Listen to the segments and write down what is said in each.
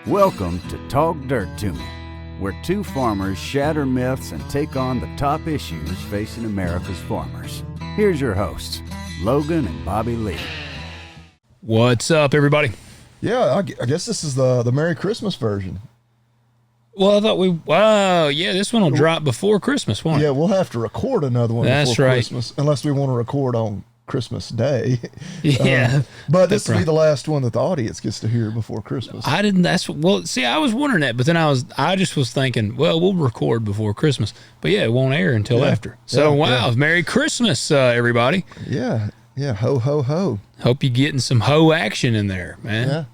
Welcome to Talk Dirt to Me, where two farmers shatter myths and take on the top issues facing America's farmers. Here's your hosts, Logan and Bobby Lee. What's up, everybody? Yeah, I guess this is the Merry Christmas version. Well, I thought this one will drop before Christmas, won't it? Yeah, we'll have to record another one before Christmas, unless we want to record on Christmas Day. Yeah. But this will be the last one that the audience gets to hear before Christmas. I was wondering that, but then I just was thinking, well, we'll record before Christmas. But yeah, it won't air until after. So, Merry Christmas, everybody. Yeah, ho, ho, ho. Hope you're getting some ho action in there, man.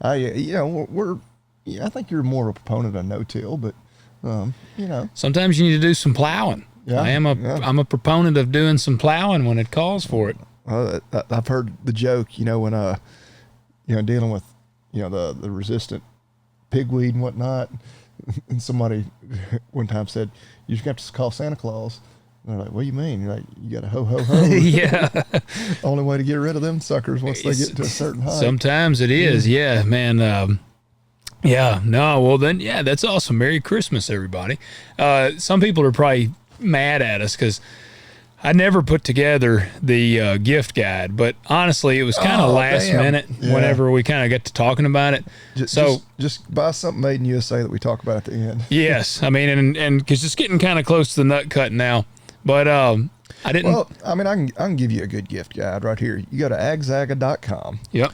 Yeah. I think you're more of a proponent of no-till, but, Sometimes you need to do some plowing. Yeah, I'm a proponent of doing some plowing when it calls for it. I've heard the joke, when, dealing with, the resistant pigweed and whatnot. And somebody one time said, you just got to call Santa Claus. And they're like, what do you mean? You're like, you got to ho, ho, ho. Yeah. Only way to get rid of them suckers once they get to a certain height. Sometimes it is. Yeah, man. That's awesome. Merry Christmas, everybody. Some people are probably mad at us because I never put together the gift guide, but honestly, it was kind of last minute whenever we kind of got to talking about it. Just buy something made in USA that we talk about at the end. Yes, I mean, and because it's getting kind of close to the nut cut now, but I didn't. Well, I mean, I can give you a good gift guide right here. You go to agzaga.com. Yep.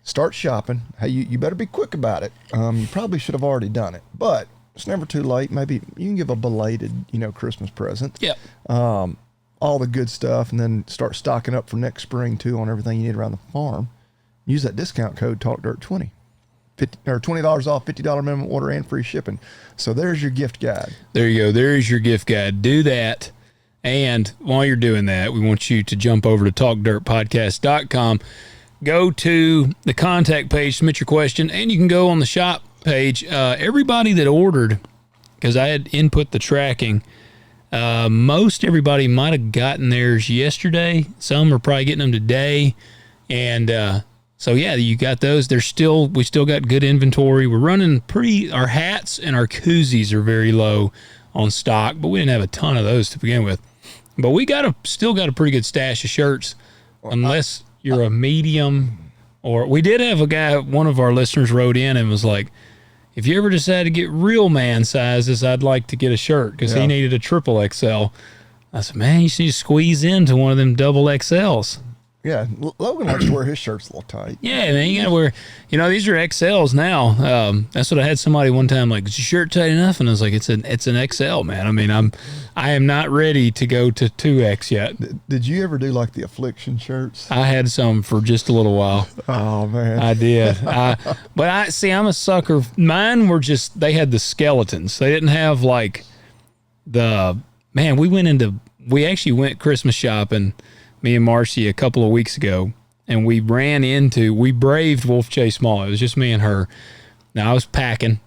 Start shopping. Hey, you better be quick about it. You probably should have already done it, but it's never too late. Maybe you can give a belated, Christmas present. Yep. All the good stuff, and then start stocking up for next spring too on everything you need around the farm. Use that discount code TalkDirt20, $20 off, $50 minimum order, and free shipping. So there's your gift guide. There you go. There's your gift guide. Do that. And while you're doing that, we want you to jump over to TalkDirtPodcast.com. Go to the contact page, submit your question, and you can go on the shop page. Everybody that ordered, because I had input the tracking, most everybody might have gotten theirs yesterday. Some are probably getting them today. And you got those. We still got good inventory. We're running our hats and our koozies are very low on stock, but we didn't have a ton of those to begin with. But we still got a pretty good stash of shirts, unless you're a medium, or we did have a guy, one of our listeners wrote in and was like, if you ever decide to get real man sizes, I'd like to get a shirt, because he needed a triple XL. I said, man, you should just squeeze into one of them double XLs. Yeah, Logan likes to wear his shirts a little tight. Yeah, man, you gotta wear, these are XLs now. That's what I had somebody one time like, is your shirt tight enough? And I was like, it's an XL, man. I mean, I am not ready to go to 2X yet. Did you ever do like the Affliction shirts? I had some for just a little while. Oh man, I did. I'm a sucker. Mine were they had the skeletons. They didn't have like we actually went Christmas shopping, me and Marcy, a couple of weeks ago, and we braved Wolf Chase Mall. It was just me and her. Now I was packing,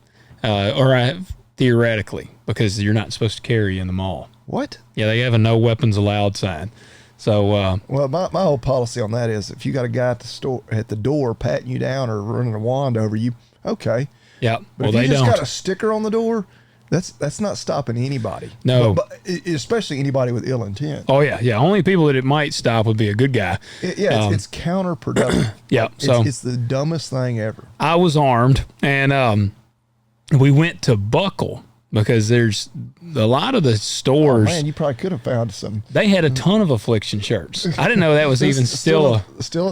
theoretically, because you're not supposed to carry in the mall. What? Yeah, they have a no weapons allowed sign. So, my whole policy on that is if you got a guy at the door patting you down or running a wand over you, okay. Yeah. But if you just got a sticker on the door, that's not stopping anybody. No. But especially anybody with ill intent. Oh, yeah. Yeah. Only people that it might stop would be a good guy. It's counterproductive. Yeah. So it's the dumbest thing ever. I was armed, and we went to Buckle, because there's a lot of the stores. Oh, man, you probably could have found some. They had a ton of Affliction shirts. I didn't know that was even still a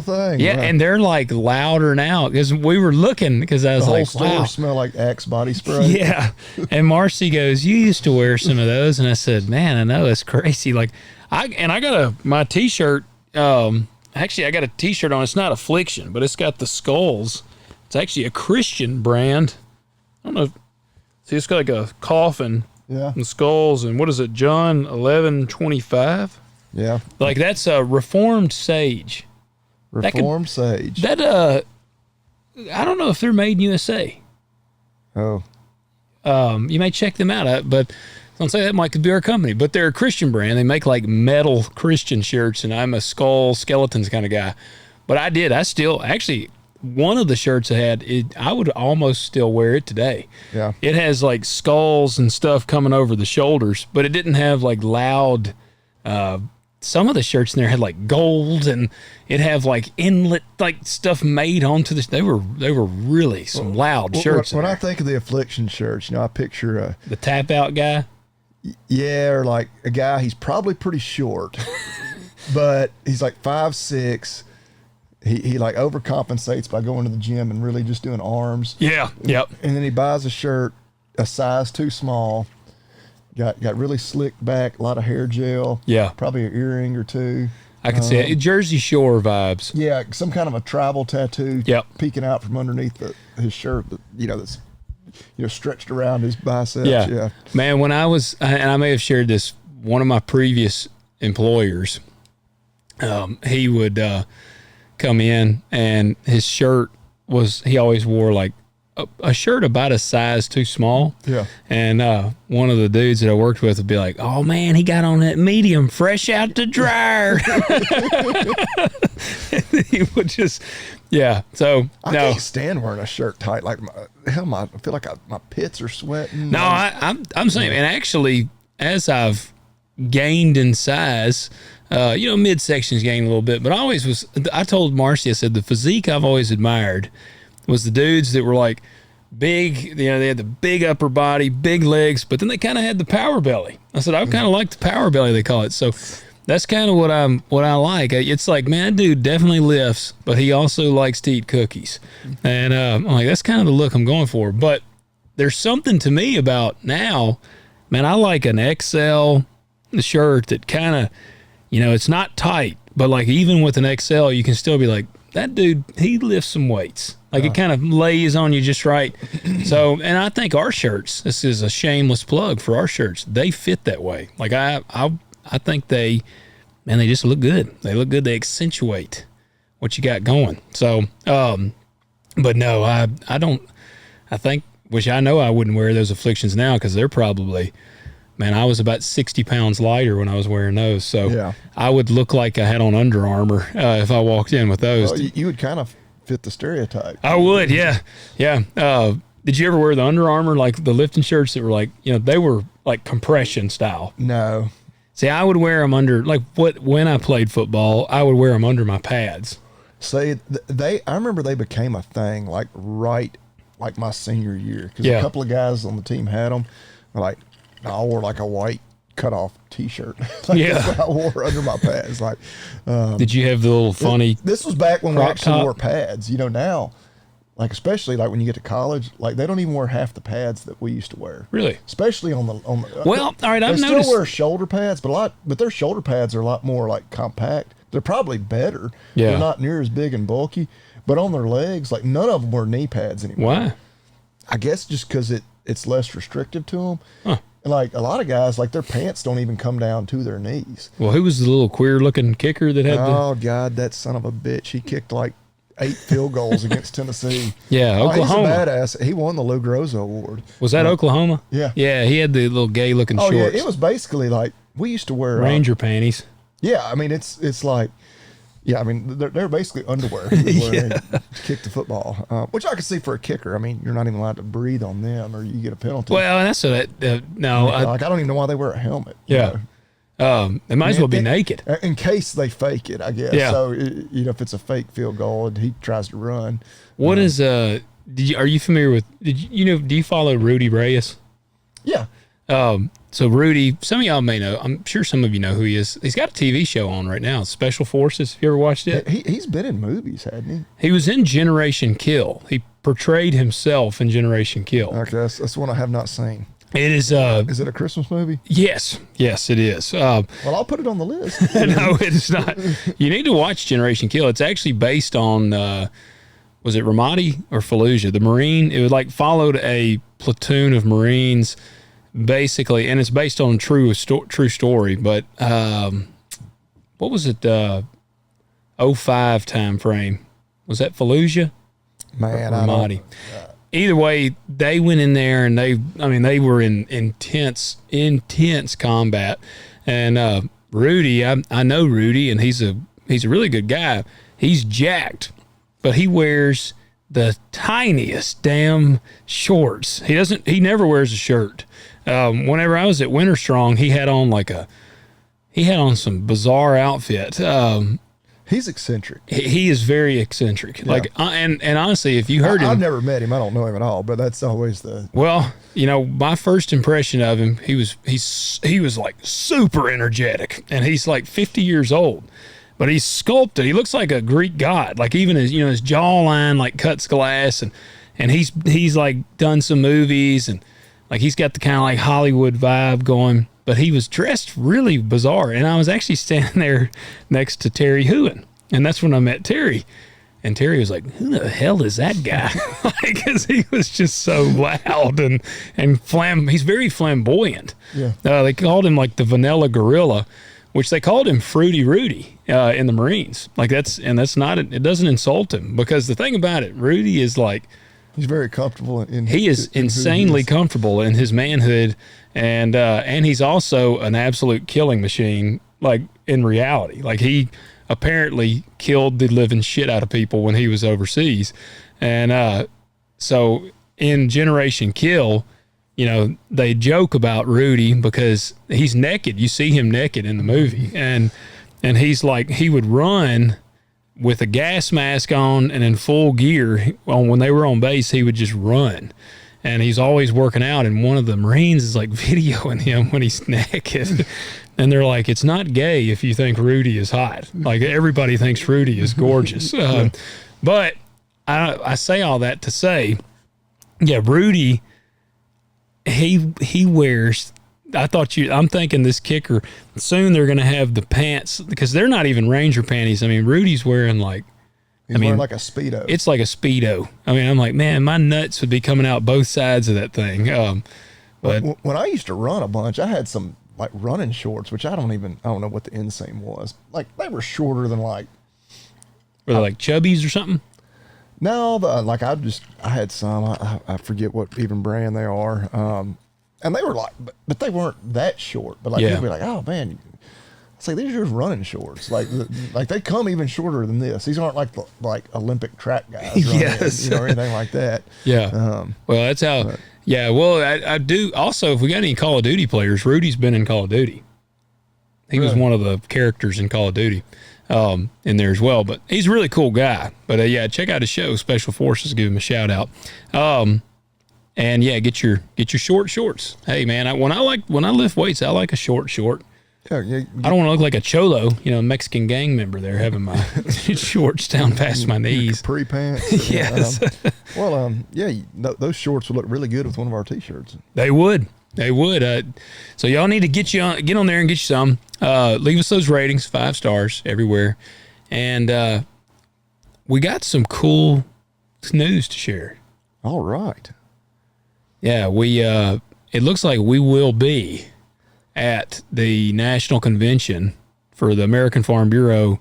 thing. Yeah, right. And they're like louder now, because we were looking, because I was the like, whole store smell like Axe body spray. Yeah. And Marcy goes, you used to wear some of those. And I said, man, I know, it's crazy. Like, I got my t-shirt. Actually, I got a t-shirt on. It's not Affliction, but it's got the skulls. It's actually a Christian brand. I don't know. See, it's got like a coffin and skulls, and what is it, John 11:25? Yeah. Like, that's a Reformed Sage. Sage. I don't know if they're made in USA. Oh. You may check them out, but don't say that might be our company, but they're a Christian brand. They make like metal Christian shirts, and I'm a skeletons kind of guy. But I still, actually, one of the shirts I had, I would almost still wear it today. Yeah. It has like skulls and stuff coming over the shoulders, but it didn't have like loud. Some of the shirts in there had like gold, and it have like inlet like stuff made onto this. They were really some loud shirts. When I think of the Affliction shirts, I picture the tap out guy. Yeah, or like a guy. He's probably pretty short, but he's like 5'6". He like overcompensates by going to the gym and really just doing arms. Yeah. Yep. And then he buys a shirt a size too small. Got really slicked back, a lot of hair gel. Yeah. Probably an earring or two. I can see it. Jersey Shore vibes. Yeah, some kind of a tribal tattoo. Yep. Peeking out from underneath his shirt. That's stretched around his biceps. Yeah. Man, when I was, and I may have shared this, one of my previous employers, he would come in, and his shirt was, he always wore like a shirt about a size too small. Yeah. And one of the dudes that I worked with would be like, "Oh man, he got on that medium fresh out the dryer." He would just, yeah. So I can't stand wearing a shirt tight. Like, I feel like my pits are sweating. No, I'm saying, and actually, as I've gained in size, midsections gained a little bit, but I told Marcy, I said, the physique I've always admired was the dudes that were like big, they had the big upper body, big legs, but then they kind of had the power belly. I said, I kind of like the power belly, they call it. So that's kind of what I like. It's like, man, that dude definitely lifts, but he also likes to eat cookies. And I'm like, that's kind of the look I'm going for. But there's something to me about now, man, I like an XL shirt that kind of, it's not tight, but like even with an XL, you can still be like, that dude, he lifts some weights. Like it kind of lays on you just right. So, and I think our shirts, this is a shameless plug for our shirts, they fit that way. Like I think they just look good. They look good. They accentuate what you got going. So, but no, I know I wouldn't wear those Afflictions now because they're probably, man, I was about 60 pounds lighter when I was wearing those. So yeah. I would look like I had on Under Armour if I walked in with those. Well, you would kind of fit the stereotype. I would, yeah. Yeah. Did you ever wear the Under Armour, like the lifting shirts that were like, they were like compression style? No. See, I would wear them under, when I played football, I would wear them under my pads. See, I remember they became a thing like my senior year. Because a couple of guys on the team had them. Like, I wore like a white cutoff T-shirt. That's what I wore under my pads. Like, did you have the little funny? This was back when we actually top? wore pads. Now, like especially like when you get to college, like they don't even wear half the pads that we used to wear. Really? Especially on the. Well, all right, I've noticed. They still wear shoulder pads, but their shoulder pads are a lot more like compact. They're probably better. Yeah. They're not near as big and bulky, but on their legs, like none of them wear knee pads anymore. Why? I guess just because it's less restrictive to them. Huh. And like a lot of guys, like their pants don't even come down to their knees. Well, who was the little queer-looking kicker that had God, that son of a bitch! He kicked like 8 field goals against Tennessee. Yeah, Oklahoma. He's a badass. He won the Lou Groza Award. Was that Oklahoma? Yeah. Yeah, he had the little gay-looking shorts. Yeah, it was basically like we used to wear Ranger panties. Yeah, I mean it's like. Yeah, I mean, they're basically underwear he was wearing to kick the football, which I could see for a kicker. I mean, you're not even allowed to breathe on them or you get a penalty. Well, and that's so that, no. I don't even know why they wear a helmet. Yeah. They might as well be naked. In case they fake it, I guess. Yeah. So, if it's a fake field goal and he tries to run. What is, are you familiar with, do you follow Rudy Reyes? Yeah. So Rudy, some of y'all may know, I'm sure some of you know who he is. He's got a TV show on right now, Special Forces. Have you ever watched it? He's been in movies, hadn't he? He was in Generation Kill. He portrayed himself in Generation Kill. Okay, that's one I have not seen. It is. Is it a Christmas movie? Yes, it is. Well, I'll put it on the list. No, it's not. You need to watch Generation Kill. It's actually based on, was it Ramadi or Fallujah? The Marine. It would followed a platoon of Marines, basically, and it's based on true story. But what was it? 05 time frame. Was that Fallujah? Man, Ramadi. Either way, they went in there and they were in intense combat. And Rudy, I know Rudy, and he's a really good guy. He's jacked, but he wears the tiniest damn shorts. He never wears a shirt. Whenever I was at Winter Strong, he had on some bizarre outfit. He's eccentric. He is very eccentric. Yeah. And honestly, if you heard him, I've never met him. I don't know him at all, but that's always the. Well, my first impression of him, he was like super energetic, and he's like 50 years old, but he's sculpted. He looks like a Greek god. Like even his jawline like cuts glass, and he's like done some movies, and like he's got the kind of like Hollywood vibe going. But he was dressed really bizarre, and I was actually standing there next to Terry Hooen, and that's when I met Terry. And Terry was like, "Who the hell is that guy?" Because he was just so loud and he's very flamboyant. Yeah. They called him like the Vanilla Gorilla, which they called him Fruity Rudy in the Marines. Like that's not it doesn't insult him, because the thing about it, Rudy is like, he's very comfortable he is insanely comfortable in his manhood, and he's also an absolute killing machine, like in reality. Like he apparently killed the living shit out of people when he was overseas. And so in Generation Kill, they joke about Rudy because he's naked. You see him naked in the movie, and he's like, he would run with a gas mask on and in full gear. When they were on base, he would just run, and he's always working out. And one of the Marines is like videoing him when he's naked, and they're like, "It's not gay if you think Rudy is hot. Like everybody thinks Rudy is gorgeous." But I say all that to say, yeah, Rudy, he wears. I'm thinking this kicker, soon they're going to have the pants, because they're not even Ranger panties. I mean, Rudy's wearing like, wearing like a Speedo. It's like a Speedo. I mean, I'm like, man, my nuts would be coming out both sides of that thing. But when I used to run a bunch, I had some like running shorts, which I don't know what the inseam was. Like they were shorter than like. Were they like chubbies or something? No, I had some, I forget what even brand they are. And they were like, but they weren't that short. But like, people be like, "Oh man," it's like, these are just running shorts. Like they come even shorter than this. These aren't like Olympic track guys, yes, or anything like that. Yeah. Well, that's how. But, yeah. Well, I do. Also, if we got any Call of Duty players, Rudy's been in Call of Duty. He was one of the characters in Call of Duty, in there as well. But he's a really cool guy. But yeah, check out his show, Special Forces. Give him a shout out. And yeah, get your short shorts. Hey man, when I lift weights, I like a short. Yeah, I don't want to look like a cholo, Mexican gang member there, having my shorts down past my knees. Capri pants. Yes. Those shorts would look really good with one of our T-shirts. They would. So y'all need to get on there and get you some. Leave us those ratings, 5 stars everywhere, and we got some cool news to share. All right. Yeah, it looks like we will be at the National Convention for the American Farm Bureau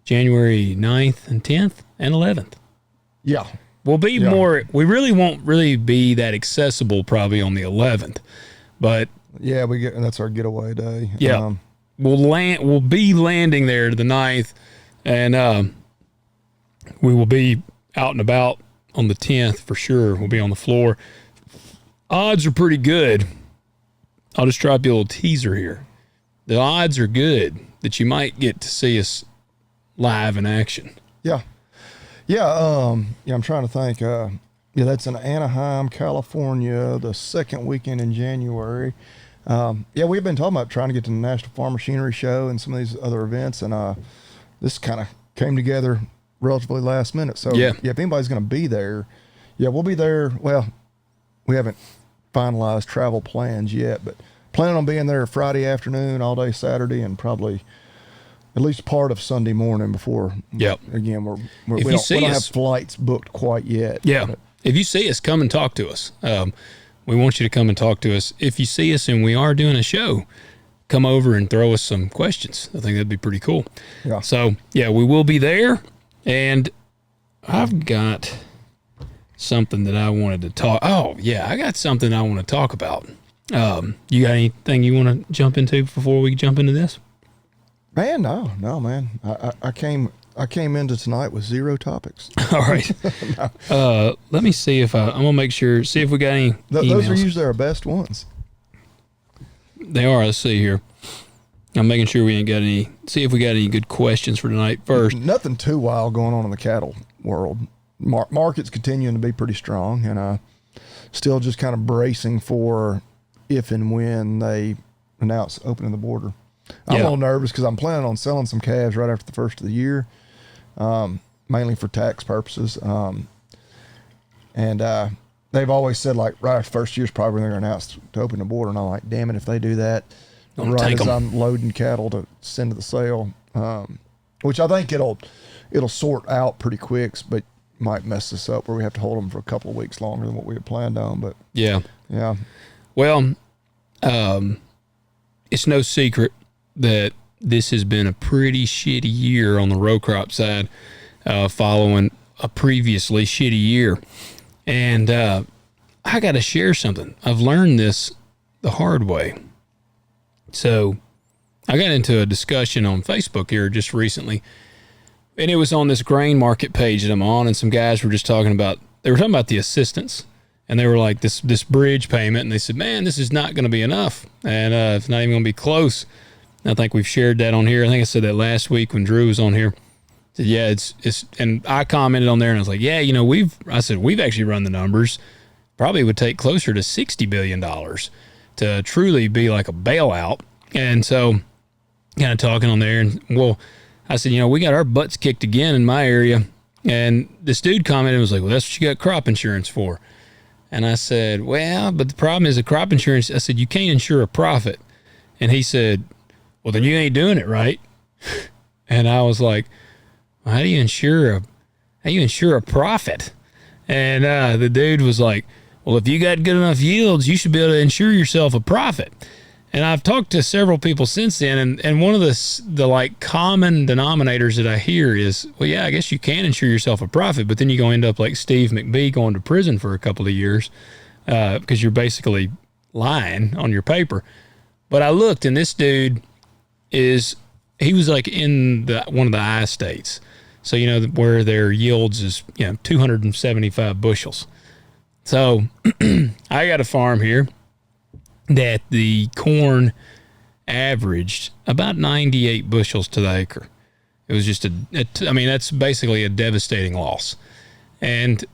January 9th and 10th and 11th. Yeah. We'll be more, we really won't really be that accessible probably on the 11th, but. Yeah, that's our getaway day. Yeah. We'll be landing there to the 9th, and we will be out and about on the 10th for sure. We'll be on the floor. Odds are pretty good. I'll just drop you a little teaser here. The odds are good that you might get to see us live in action. Yeah. I'm trying to think. That's in Anaheim, California, the second weekend in January. We've been talking about trying to get to the National Farm Machinery Show and some of these other events, and this kind of came together relatively last minute. So if anybody's going to be there, we'll be there. Well, we haven't finalized travel plans yet, but planning on being there Friday afternoon, all day Saturday, and probably at least part of Sunday morning before. Yep. Again, we don't have flights booked quite yet. Yeah. But if you see us, come and talk to us. We want you to come and talk to us. If you see us and we are doing a show, come over and throw us some questions. I think that'd be pretty cool. Yeah. So, we will be there, and I've got something that I wanted to talk. Oh yeah, I got something I want to talk about. You got anything you want to jump into before we jump into this? Man, no, man. I came I came into tonight with 0 topics. All right. Let me see if I'm going to make sure, see if we got any emails. Those are usually our best ones. They are. Let's see here. I'm making sure we ain't got any, see if we got any good questions for tonight first. Nothing too wild going on in the cattle world. Market's continuing to be pretty strong, and still just kind of bracing for if and when they announce opening the border. I'm a little nervous because I'm planning on selling some calves right after the first of the year, mainly for tax purposes. And they've always said, like, right after the first year is probably when they're going to announce to open the border. And I'm like, damn it, if they do that, right as I'm loading cattle to send to the sale, which I think it'll sort out pretty quick, but might mess us up where we have to hold them for a couple of weeks longer than what we had planned on. But yeah. Well, it's no secret that this has been a pretty shitty year on the row crop side, following a previously shitty year. And I got to share something. I've learned this the hard way. So I got into a discussion on Facebook here just recently, and it was on this grain market page that I'm on, and some guys were just talking about the assistance, and they were like this bridge payment, and they said, man, this is not going to be enough, and it's not even going to be close. I think we've shared that on here. I think I said that last week when Drew was on here. I said, yeah, it's, and I commented on there, and I was like, yeah, we've actually run the numbers. Probably would take closer to $60 billion to truly be like a bailout. And so kind of talking on there, and well, I said, we got our butts kicked again in my area. And this dude commented and was like, well, that's what you got crop insurance for. And I said, well, but the problem is the crop insurance, I said, you can't insure a profit. And he said, well, then you ain't doing it right. And I was like, well, how do you insure a profit? And the dude was like, well, if you got good enough yields, you should be able to insure yourself a profit. And I've talked to several people since then, and one of the like common denominators that I hear is, well, yeah, I guess you can insure yourself a profit, but then you're going to end up like Steve McBee going to prison for a couple of years because you're basically lying on your paper. But I looked, and this dude he was like in one of the I states. So, where their yields is, 275 bushels. So I got a farm here that the corn averaged about 98 bushels to the acre. It was just that's basically a devastating loss. And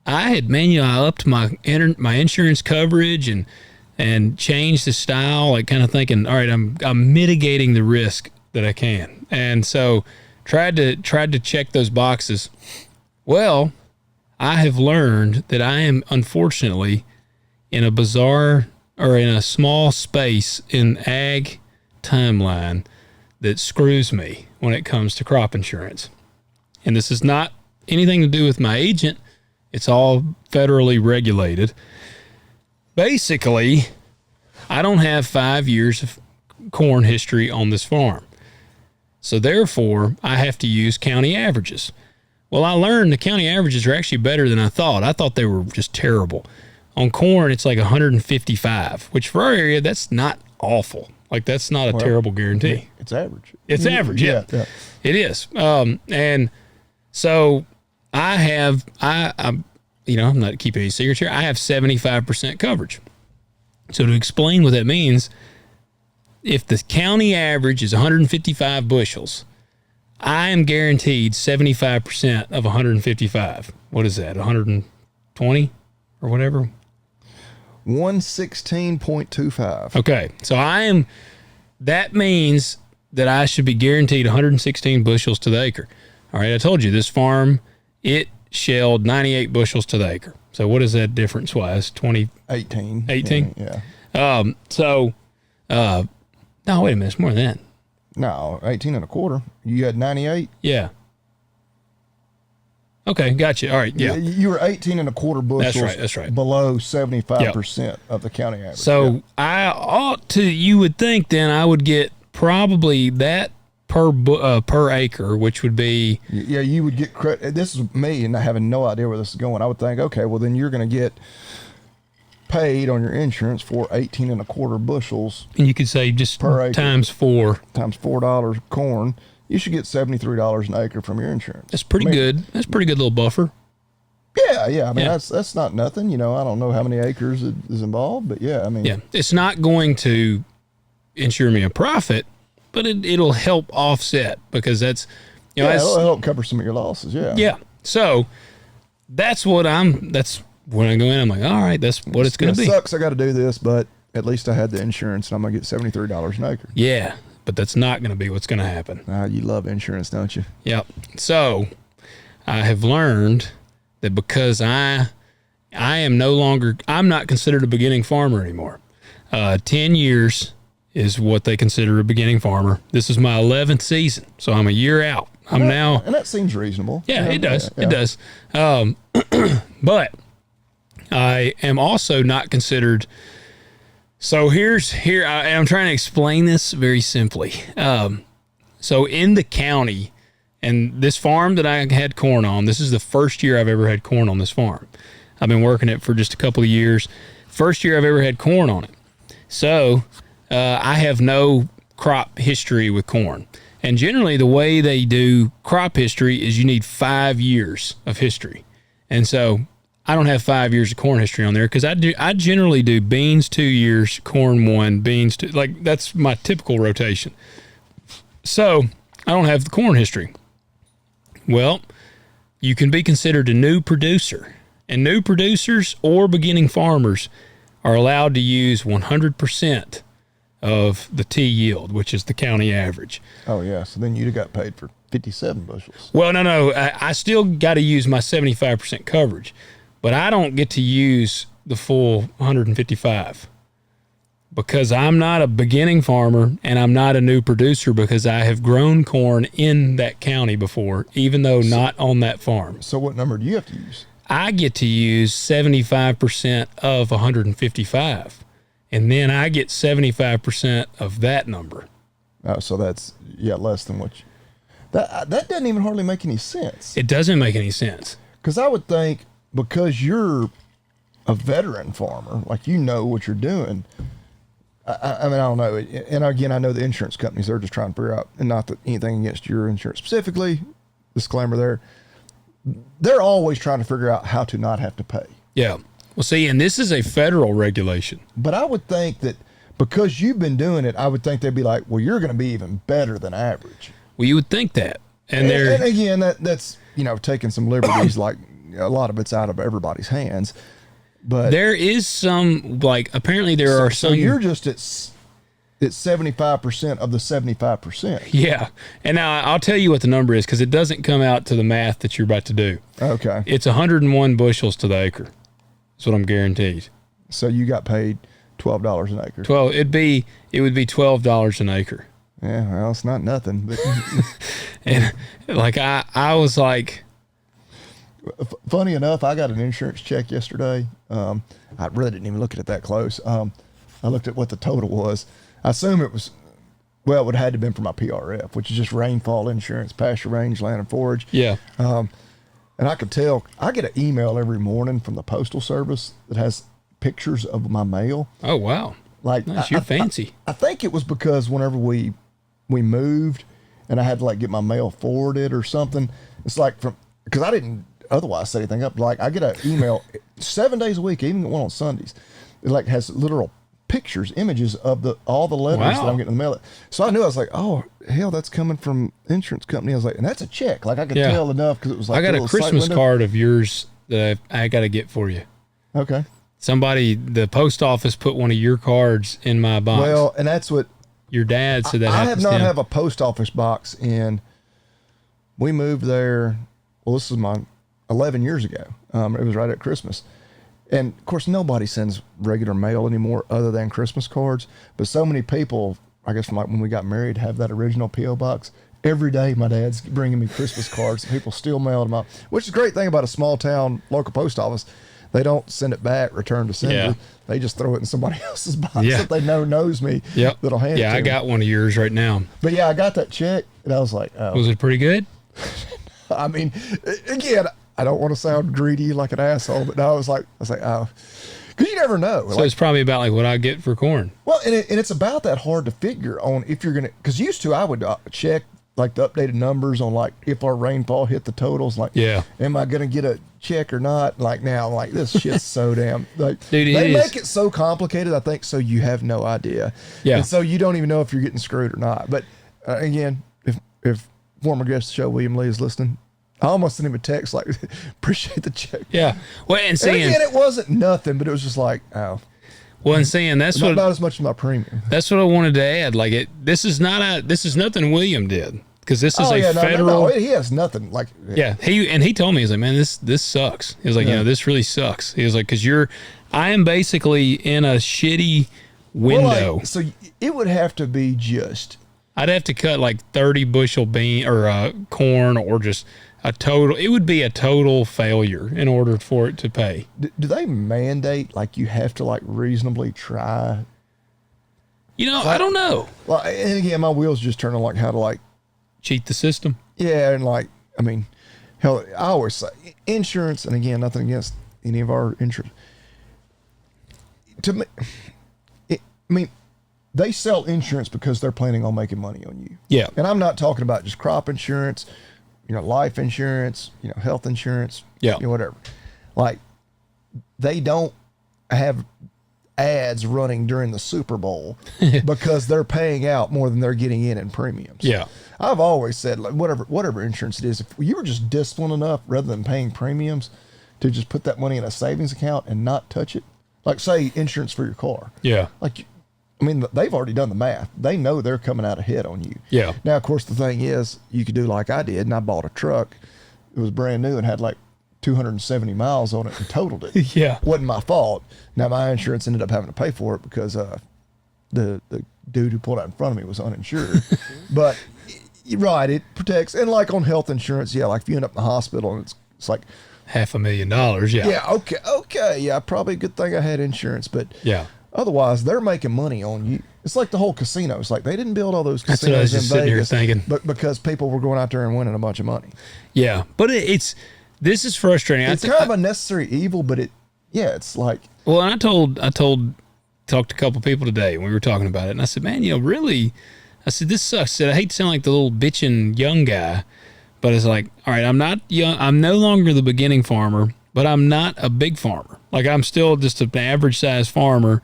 I had I upped my insurance coverage and changed the style, like kind of thinking, all right, I'm mitigating the risk that I can. And so tried to check those boxes. Well, I have learned that I am unfortunately in a bizarre or in a small space in ag timeline that screws me when it comes to crop insurance. And this is not anything to do with my agent. It's all federally regulated. Basically, I don't have 5 years of corn history on this farm. So therefore, I have to use county averages. Well, I learned the county averages are actually better than I thought. I thought they were just terrible. On corn, it's like 155, which for our area, that's not awful. Like, that's not a terrible guarantee. It's average. It's average, yeah. It is. And so I'm not keeping any secrets here. I have 75% coverage. So to explain what that means, if the county average is 155 bushels, I am guaranteed 75% of 155. What is that, 120 or whatever? 116.25. Okay, so that means that I should be guaranteed 116 bushels to the acre. All right, I told you this farm, it shelled 98 bushels to the acre. So what is that difference-wise? 18? 18? Yeah. No, wait a minute, it's more than that. No, 18 and a quarter. You had 98? Yeah. Okay, gotcha. All right, yeah. You were 18 and a quarter bushels. That's right. Below 75% of the county average. So you would think then I would get probably that per acre, which would be... Yeah, you would get credit. This is me, and I having no idea where this is going. I would think, okay, well, then you're going to get paid on your insurance for 18 and a quarter bushels. And you could say just per acre, times 4. Times $4 corn. you should get $73 an acre from your insurance. That's pretty good. That's a pretty good little buffer. Yeah. I mean, that's not nothing. You know, I don't know how many acres is involved, but yeah, I mean. Yeah, it's not going to insure me a profit, but it'll help offset because that's, you know, it'll help cover some of your losses. Yeah. Yeah. So that's when I go in, I'm like, all right, that's what it's going to be. It sucks I got to do this, but at least I had the insurance and I'm going to get $73 an acre. Yeah, but that's not going to be what's going to happen. You love insurance, don't you? Yep. So I have learned that because I'm not considered a beginning farmer anymore. 10 years is what they consider a beginning farmer. This is my 11th season, so I'm a year out. And that seems reasonable. Yeah, it does. Yeah. It does. But I am also not considered. So I'm trying to explain this very simply. So in the county, and this farm that I had corn on, this is the first year I've ever had corn on this farm. I've been working it for just a couple of years. First year I've ever had corn on it. So I have no crop history with corn. And generally the way they do crop history is you need 5 years of history. And so I don't have 5 years of corn history on there because I generally do beans 2 years, corn 1, beans 2. Like that's my typical rotation. So I don't have the corn history. Well, you can be considered a new producer. And new producers or beginning farmers are allowed to use 100% of the T yield, which is the county average. Oh, yeah. So then you'd have got paid for 57 bushels. Well, no. I still got to use my 75% coverage, but I don't get to use the full 155 because I'm not a beginning farmer and I'm not a new producer because I have grown corn in that county before, even though not on that farm. So what number do you have to use? I get to use 75% of 155. And then I get 75% of that number. Oh, so that's, less than what you... That doesn't even hardly make any sense. It doesn't make any sense. Because I would think because you're a veteran farmer, like you know what you're doing. I mean, I don't know. And again, I know the insurance companies, they're just trying to figure out, and not that anything against your insurance specifically, disclaimer there, they're always trying to figure out how to not have to pay. Yeah. Well, see, and this is a federal regulation. But I would think that because you've been doing it, I would think they'd be like, well, you're going to be even better than average. Well, you would think that. And again, that's, taking some liberties, like a lot of it's out of everybody's hands. But there is some, apparently there are some. So you're just at 75% of the 75%. Yeah. And now I'll tell you what the number is because it doesn't come out to the math that you're about to do. Okay. It's 101 bushels to the acre. That's what I'm guaranteed. So you got paid $12 an acre. It would be $12 an acre. Yeah, well, it's not nothing. But and I was like, funny enough, I got an insurance check yesterday. I really didn't even look at it that close. I looked at what the total was. I assume it was, well, it would have had to have been for my PRF, which is just rainfall insurance, pasture, range, land, and forage. Yeah. And I could tell, I get an email every morning from the Postal Service that has pictures of my mail. Oh, wow. Like, nice. You're fancy. I think it was because whenever we moved and I had to get my mail forwarded or something, it's because I didn't otherwise set anything up. Like I get an email 7 days a week, even one on Sundays. It has literal pictures, images of all the letters that I'm getting in the mail. So I knew, I was like, oh, hell, that's coming from insurance company. I was like, and that's a check. Like I could tell enough because it was I got a Christmas card of yours that I got to get for you. Okay. The post office put one of your cards in my box. Well, and that's what your dad said that I have not have a post office box we moved there. Well, this is my 11 years ago. It was right at Christmas. And of course, nobody sends regular mail anymore other than Christmas cards. But so many people, I guess from when we got married, have that original P.O. box. Every day, my dad's bringing me Christmas cards. People still mail them out, which is a great thing about a small town local post office. They don't send it back, return to sender. Yeah. They just throw it in somebody else's box that they know knows me. Yep. That'll hand it to I me. got one of yours right now. But yeah, I got that check, and I was like, oh. Was it pretty good? I mean, again, I don't want to sound greedy like an asshole, but no, I was like, oh, because you never know. So it's probably about what I get for corn. Well, and it's about that hard to figure on if you're going to, because used to I would check like the updated numbers on like if our rainfall hit the totals, like, Yeah. am I going to get a check or not? Like now, like this shit's so damn like Dude, they it make is. it so complicated. I think so you have no idea. Yeah. And so you don't even know if you're getting screwed or not. But again, if former guest of the show William Lee is listening, I almost sent him a text like, appreciate the check. Yeah. Well, and And seeing, again, it wasn't nothing, but it was just like, oh, well, and seeing that's not what about as much as my premium. that's what I wanted to add. Like this is nothing William did, because this is federal. No, he has nothing like. Yeah, he told me, he's like, man, this sucks. He was like, this really sucks. He was like, because I am basically in a shitty window. Well, like, so it would have to be just. I'd have to cut like 30 bushel corn, or just a total. It would be a total failure in order for it to pay. Do they mandate like you have to like reasonably try? I don't know. Well, and again, my wheels just turn on like how to like Cheat the system. yeah, and like I mean, hell, I always say insurance, and again, nothing against any of our insurance. To me, I mean, they sell insurance because they're planning on making money on you. Yeah. And I'm not talking about just crop insurance, life insurance, health insurance, Yeah. Whatever. Like, they don't have ads running during the Super Bowl because they're paying out more than they're getting in premiums. Yeah. I've always said, like, whatever insurance it is, if you were just disciplined enough rather than paying premiums to just put that money in a savings account and not touch it, like say insurance for your car. Yeah. Like, I mean, they've already done the math. They know they're coming out ahead on you. Yeah. Now, of course, the thing is, you could do like I did, and I bought a truck. It was brand new and had like 270 miles on it and totaled it. Yeah. Wasn't my fault. Now, my insurance ended up having to pay for it because the dude who pulled out in front of me was uninsured. But, right, it protects. And like on health insurance, yeah, like if you end up in the hospital and it's like, $500,000. Yeah. yeah, okay. Yeah, probably a good thing I had insurance. But Yeah. otherwise, they're making money on you. It's like the whole casino. It's like they didn't build all those That's what I was casinos just in sitting here Vegas, thinking. but because people were going out there and winning a bunch of money. Yeah. But this is frustrating. It's kind of a necessary evil, but it's like, Well, and I talked to a couple people today when we were talking about it, and I said, man, really, I said, this sucks. I said, I hate to sound like the little bitching young guy, but it's like, all right, I'm not young. I'm no longer the beginning farmer, but I'm not a big farmer. Like, I'm still just an average size farmer,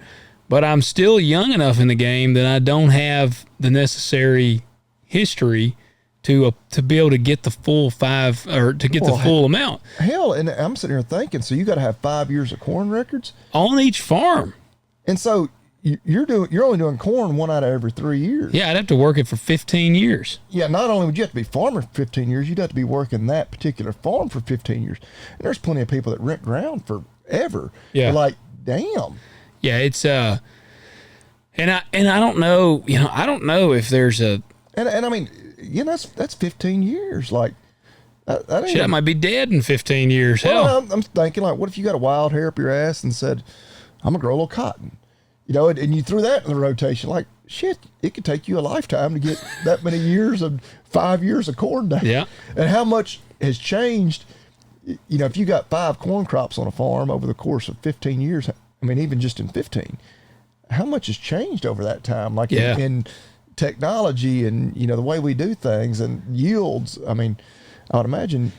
but I'm still young enough in the game that I don't have the necessary history to be able to get the full the full amount hell, and I'm sitting here thinking, so you got to have 5 years of corn records? on each farm. And so you're only doing corn 1 out of every 3 years. Yeah, I'd have to work it for 15 years. Yeah, not only would you have to be farmer for 15 years, you'd have to be working that particular farm for 15 years. And there's plenty of people that rent ground forever. Yeah. They're like, damn. Yeah, it's and I don't know, I don't know if there's a And I mean, that's 15 years. Like, that ain't. shit, I might be dead in 15 years. Hell, Well, I'm thinking, like, what if you got a wild hair up your ass and said, I'm going to grow a little cotton? And you threw that in the rotation. Like, shit, it could take you a lifetime to get that many years of 5 years of corn down. Yeah. And how much has changed? If you got 5 corn crops on a farm over the course of 15 years, I mean, even just in 15, how much has changed over that time? Like, Yeah. in technology and, the way we do things and yields. I mean, I would imagine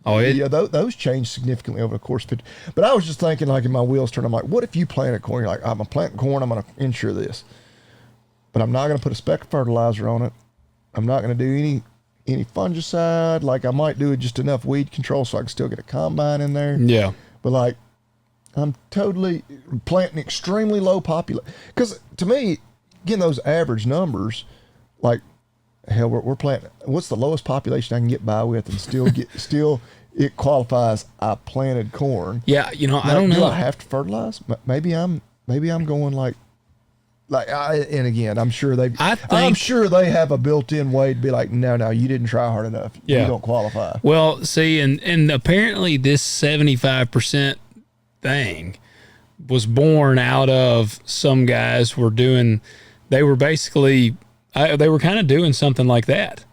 those change significantly over the course of 50. But I was just thinking, like, in my wheels turn, I'm like, what if you planted corn? You're like, I'm planting corn, I'm going to insure this. But I'm not going to put a speck of fertilizer on it. I'm not going to do any fungicide. Like, I might do just enough weed control so I can still get a combine in there. yeah, But, like, I'm totally planting extremely low population. Because to me, getting those average numbers, like, hell, we're planting. What's the lowest population I can get by with and still it qualifies? I planted corn. yeah. Now, I don't know. Do I have to fertilize? Maybe I'm going like. And again, I'm sure I'm sure they have a built-in way to be like, no, you didn't try hard enough. Yeah. You don't qualify. Well, see, and apparently this 75% thing was born out of some guys they were basically, they were kind of doing something like that.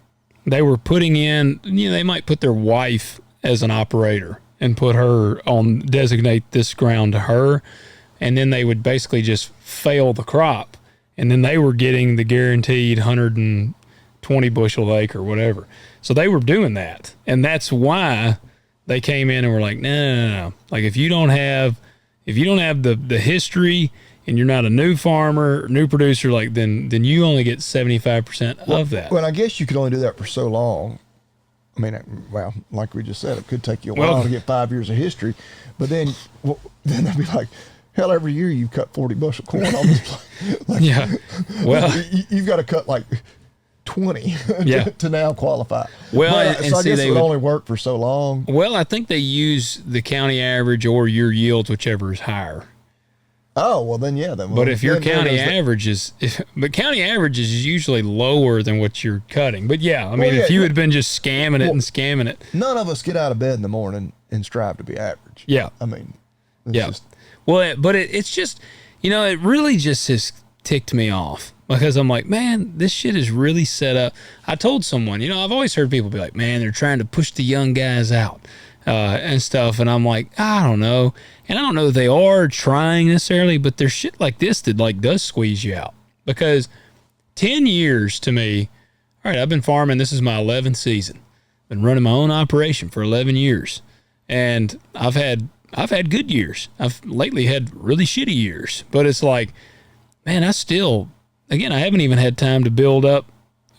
They were putting in, they might put their wife as an operator and put her designate this ground to her. And then they would basically just fail the crop. And then they were getting the guaranteed 100 and 20 bushel acre, whatever. So they were doing that. And that's why they came in and were like, no. Like if you don't have the history and you're not a new farmer, new producer, like then you only get 75% of that. Well, I guess you could only do that for so long. I mean, well, like we just said, it could take you a while to get 5 years of history, but then they'd be like, hell, every year you cut 40 bushel corn on this place. Like, yeah. Well, you've got to cut like 20 to now qualify. Well, so I guess it would only work for so long. Well, I think they use the county average or your yields, whichever is higher. Oh, well then, yeah. But if your county average is, county average is usually lower than what you're cutting. But yeah, I mean, if you had been just scamming it. None of us get out of bed in the morning and strive to be average. Yeah. I mean, it's just, it really just has ticked me off because I'm like, man, this shit is really set up. I told someone, I've always heard people be like, man, they're trying to push the young guys out and stuff. And I'm like, I don't know. And I don't know if they are trying necessarily, but there's shit like this that like does squeeze you out because 10 years to me, all right, I've been farming. This is my 11th season. Been running my own operation for 11 years. And I've had good years. I've lately had really shitty years, but it's like, man, I haven't even had time to build up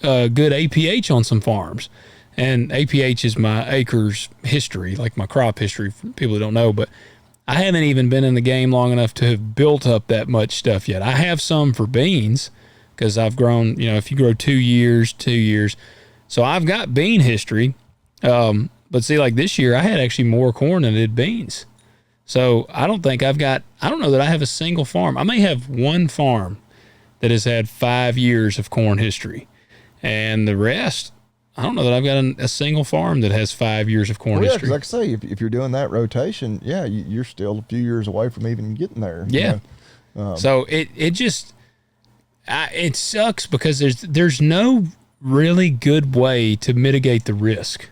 good APH on some farms. And APH is my acres history, like my crop history for people who don't know, but I haven't even been in the game long enough to have built up that much stuff yet. I have some for beans because I've grown, if you grow 2 years. So I've got bean history. But see, like this year, I had actually more corn than I did beans. So I don't know that I have a single farm. I may have one farm that has had 5 years of corn history. And the rest, I don't know that I've got a single farm that has 5 years of corn history. Like I say, if you're doing that rotation, you're still a few years away from even getting there. Yeah. So it sucks because there's no really good way to mitigate the risk,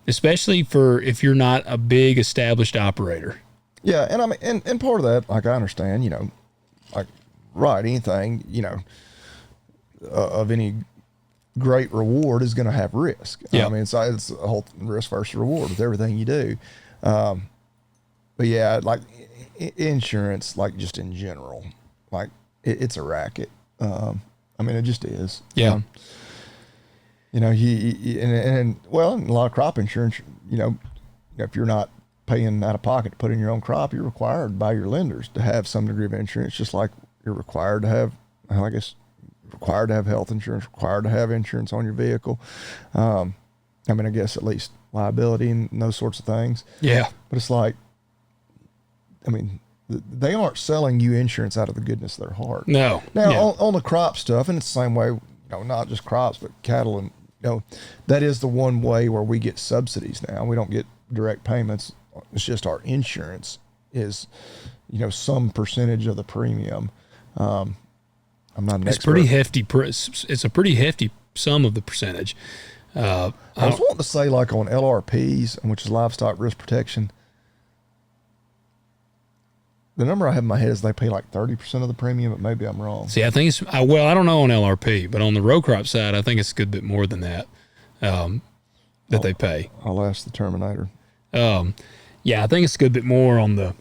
especially for if you're not a big established operator. Yeah, and I mean, and part of that, like I understand, anything, of any great reward is going to have risk. Yeah. I mean, it's a whole risk versus reward with everything you do. But yeah, like insurance, like just in general, like it's a racket. I mean, it just is. Yeah. In a lot of crop insurance, if you're not paying out of pocket to put in your own crop, you're required by your lenders to have some degree of insurance, just like you're required to have, required to have health insurance, required to have insurance on your vehicle. I guess at least liability and those sorts of things. Yeah. But it's like, they aren't selling you insurance out of the goodness of their heart. No. Now, on the crop stuff, and it's the same way, not just crops, but cattle, and that is the one way where we get subsidies now. We don't get direct payments. It's just our insurance is, some percentage of the premium. I'm not an expert. Pretty hefty. It's a pretty hefty sum of the percentage. I was wanting to say, like on LRPs, which is livestock risk protection, the number I have in my head is they pay like 30% of the premium, but maybe I'm wrong. See, I think it's, I don't know on LRP, but on the row crop side, I think it's a good bit more than that, they pay. I'll ask the Terminator. Yeah, I think it's a good bit more on the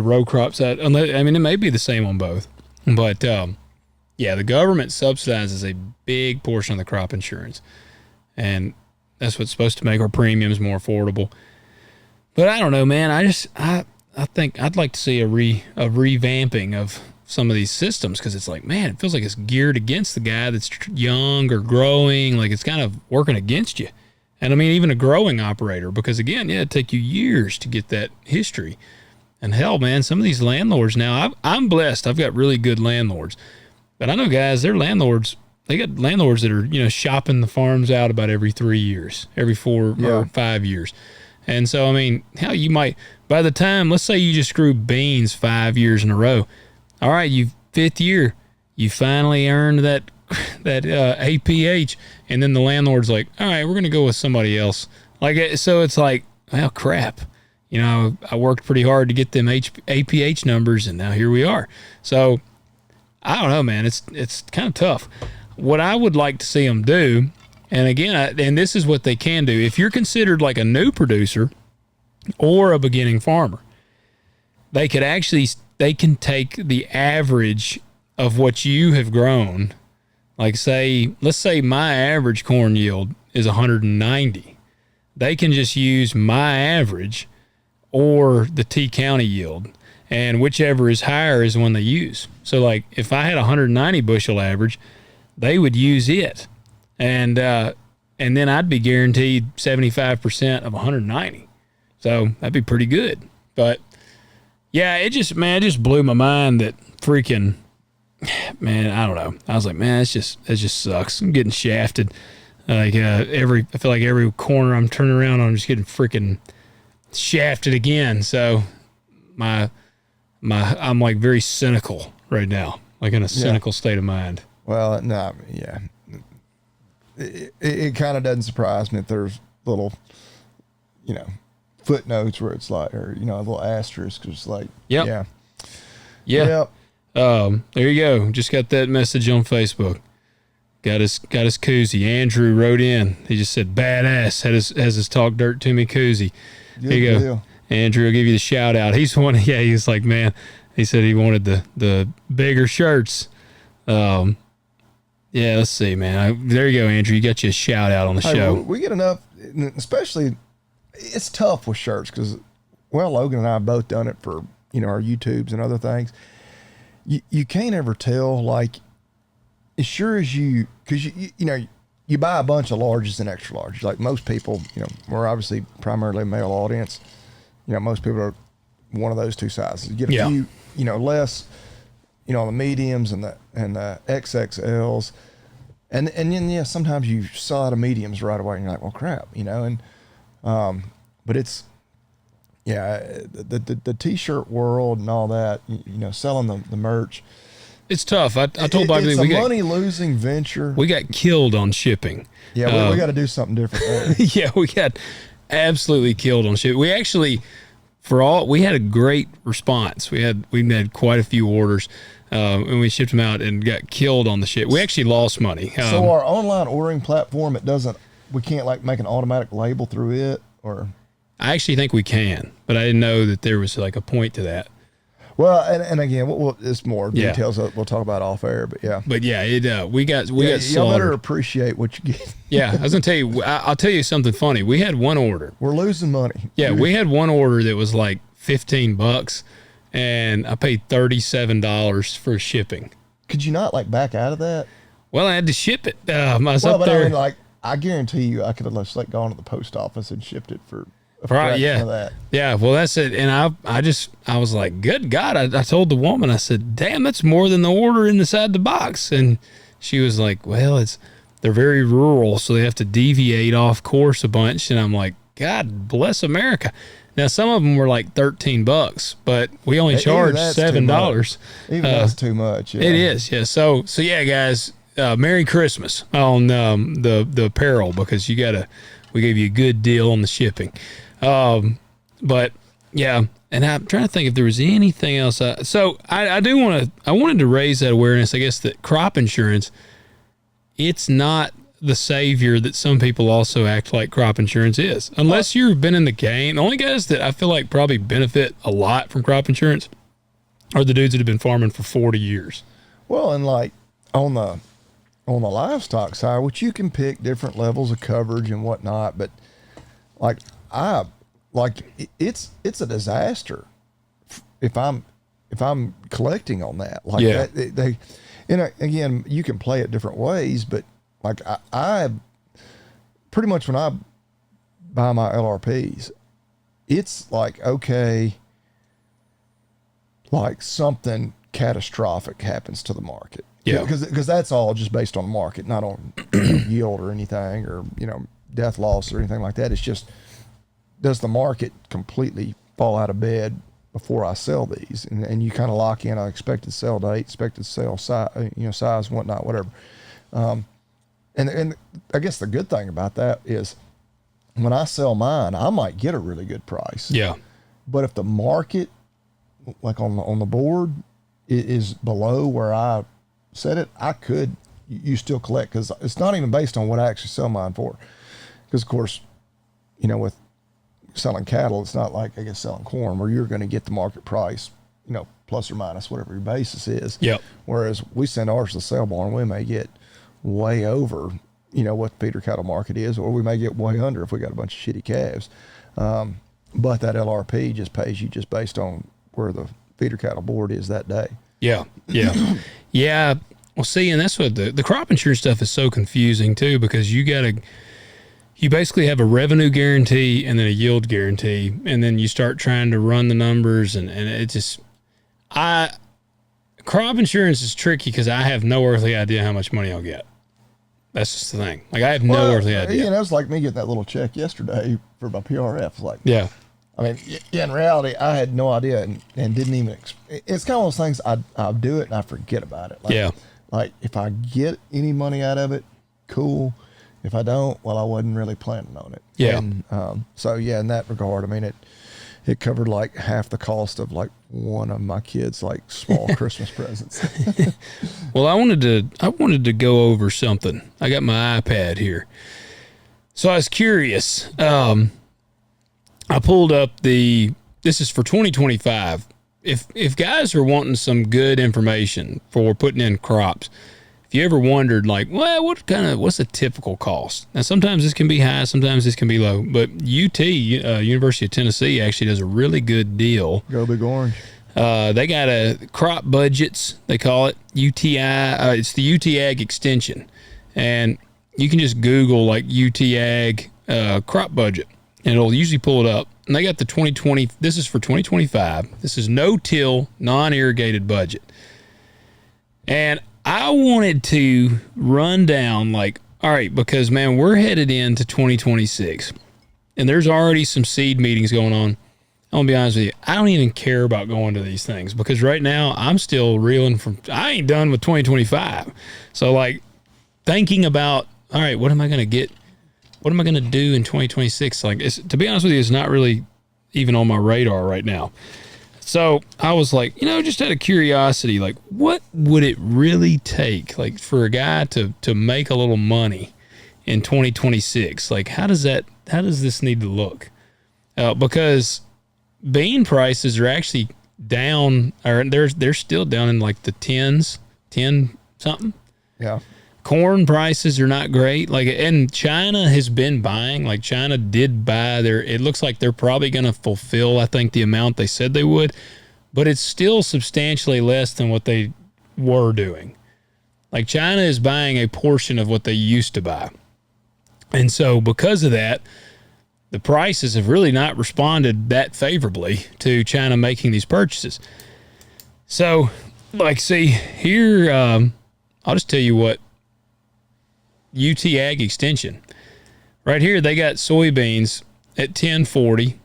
row crop side. I mean, it may be the same on both, but, yeah, the government subsidizes a big portion of the crop insurance, and that's what's supposed to make our premiums more affordable. But I don't know, man. I think I'd like to see a revamping of some of these systems, because it's like, man, it feels like it's geared against the guy that's young or growing. Like it's kind of working against you. And I mean, even a growing operator, because again, it'd take you years to get that history. And hell, man, some of these landlords now, I'm blessed. I've got really good landlords. But I know guys, they're landlords. They got landlords that are, shopping the farms out about every 3 years, every 4 or 5 years. And so, I mean, hell, you might, by the time, let's say you just grew beans 5 years in a row. All right, fifth year, you finally earned that APH, and then the landlord's like, all right, we're going to go with somebody else. Like, so it's like, well, crap. I worked pretty hard to get them APH numbers, and now here we are. So, I don't know, man. It's kind of tough. what I would like to see them do, and again, and this is what they can do, if you're considered like a new producer or a beginning farmer, they can take the average of what you have grown. Like let's say my average corn yield is 190. They can just use my average or the T County yield, and whichever is higher is the one they use. So like if I had 190 bushel average, they would use it. And then I'd be guaranteed 75% of 190. So that'd be pretty good. But yeah, it just blew my mind that freaking, man, I don't know. I was like, man, it just sucks. I'm getting shafted. Like I feel like every corner I'm turning around, I'm just getting freaking shafted again. So I'm like very cynical right now, like in a cynical state of mind. Well, no, yeah. It kind of doesn't surprise me that there's little, footnotes where it's like, or, a little asterisk. It's like, yeah. Yep. There you go. Just got that message on Facebook. Got his koozie. Andrew wrote in. He just said, badass. Has his talk dirt to me koozie. There you go. Deal. Andrew will give you the shout out. He was like, man, he said he wanted the bigger shirts. Yeah, let's see, man. There you go, Andrew. You got you a shout out on the show. We get enough, especially, it's tough with shirts because, Logan and I have both done it for, our YouTubes and other things. You can't ever tell, like, as sure as because you buy a bunch of larges and extra larges. Like most people, we're obviously primarily a male audience. Most people are one of those two sizes. You get a few, less, the mediums and the XXLs. And then, sometimes you sell out of mediums right away and you're like, well, crap, but it's, the t-shirt world and all that, selling the merch. It's tough. I told Bobby it's a money-losing venture. We got killed on shipping. Yeah, we got to do something different there. Yeah, we got absolutely killed on shipping. We actually, we had a great response. We had quite a few orders, and we shipped them out and got killed on the ship. We actually lost money. So our online ordering platform, we can't like make an automatic label through it, or? I actually think we can, but I didn't know that there was like a point to that. Well, and again, it's more details that we'll talk about off air, but yeah. But yeah, we got y'all slaughtered. better appreciate what you get. Yeah, I was gonna tell you. I'll tell you something funny. We had one order. We're losing money. Yeah, we had one order that was like $15, and I paid $37 for shipping. Could you not like back out of that? Well, I had to ship it. I was up there. I mean, like, I guarantee you, I could have just like gone to the post office and shipped it for. Right, yeah. Yeah, well, that's it. And I was like, good God. I told the woman, I said, damn, that's more than the order inside the box. And she was like, well, they're very rural, so they have to deviate off course a bunch. And I'm like, God bless America. Now, some of them were like $13, but we only charged $7. Even that's too much. Yeah. It is, yeah. So yeah, guys, Merry Christmas on the apparel, because we gave you a good deal on the shipping. But yeah, and I'm trying to think if there was anything else. So I wanted to raise that awareness, I guess, that crop insurance, it's not the savior that some people also act like crop insurance is. Unless you've been in the game, the only guys that I feel like probably benefit a lot from crop insurance are the dudes that have been farming for 40 years. Well, and like on the livestock side, which you can pick different levels of coverage and whatnot, but like it's a disaster if I'm collecting on that. Like they again, you can play it different ways, but like I pretty much when I buy my LRPs, it's like, okay, like something catastrophic happens to the market. Yeah. Because that's all just based on the market, not on yield or anything, or, death loss or anything like that. It's just, does the market completely fall out of bed before I sell these? And you kind of lock in an expected sell date, expected sale size, size, whatnot, whatever. And I guess the good thing about that is when I sell mine, I might get a really good price. Yeah. But if the market, like on the board, is below where I set it, I could, you still collect, because it's not even based on what I actually sell mine for. Because of course, with selling cattle, it's not like I guess selling corn where you're going to get the market price, plus or minus whatever your basis is. Yep. Whereas we send ours to the sale barn, we may get way over, what the feeder cattle market is, or we may get way under if we got a bunch of shitty calves. But that LRP just pays you just based on where the feeder cattle board is that day. Yeah. Yeah. Well, see, and that's what the crop insurance stuff is so confusing too, because you basically have a revenue guarantee and then a yield guarantee, and then you start trying to run the numbers, and it just, crop insurance is tricky because I have no earthly idea how much money I'll get. That's just the thing. Like, I have no earthly idea. It's like me getting that little check yesterday for my PRF. Like, yeah. I mean, in reality, I had no idea and didn't even. It's kind of one of those things. I do it and I forget about it. Like, yeah. Like, if I get any money out of it, cool. If I don't, well, I wasn't really planning on it. Yeah. And, so yeah, in that regard, I mean, it covered like half the cost of like one of my kids' like small Christmas presents. Well, I wanted to go over something. I got my iPad here. So I was curious. I pulled up this is for 2025. If guys are wanting some good information for putting in crops, if you ever wondered, like, well, what's a typical cost? Now, sometimes this can be high, sometimes this can be low, but University of Tennessee actually does a really good deal. Go Big Orange. They got a crop budgets, they call it UTI. It's the UTAG extension, and you can just Google like UTAG crop budget, and it'll usually pull it up. And they got the 2020. This is for 2025. This is no-till, non-irrigated budget, and I wanted to run down, like, all right, because, man, we're headed into 2026, and there's already some seed meetings going on. I'm going to be honest with you, I don't even care about going to these things, because right now I'm still reeling from, I ain't done with 2025. So, like, thinking about, all right, what am I going to get? What am I going to do in 2026? Like, to be honest with you, it's not really even on my radar right now. So I was like, just out of curiosity, like, what would it really take, like, for a guy to make a little money in 2026? Like, how does this need to look? Because bean prices are actually down, or they're still down in like the 10 something. Yeah. Corn prices are not great. Like, and China has been buying. Like, China did buy it looks like they're probably going to fulfill, I think, the amount they said they would, but it's still substantially less than what they were doing. Like, China is buying a portion of what they used to buy. And so because of that, the prices have really not responded that favorably to China making these purchases. So, like, see, here, I'll just tell you what, UTAG extension. Right here, they got soybeans at $10.40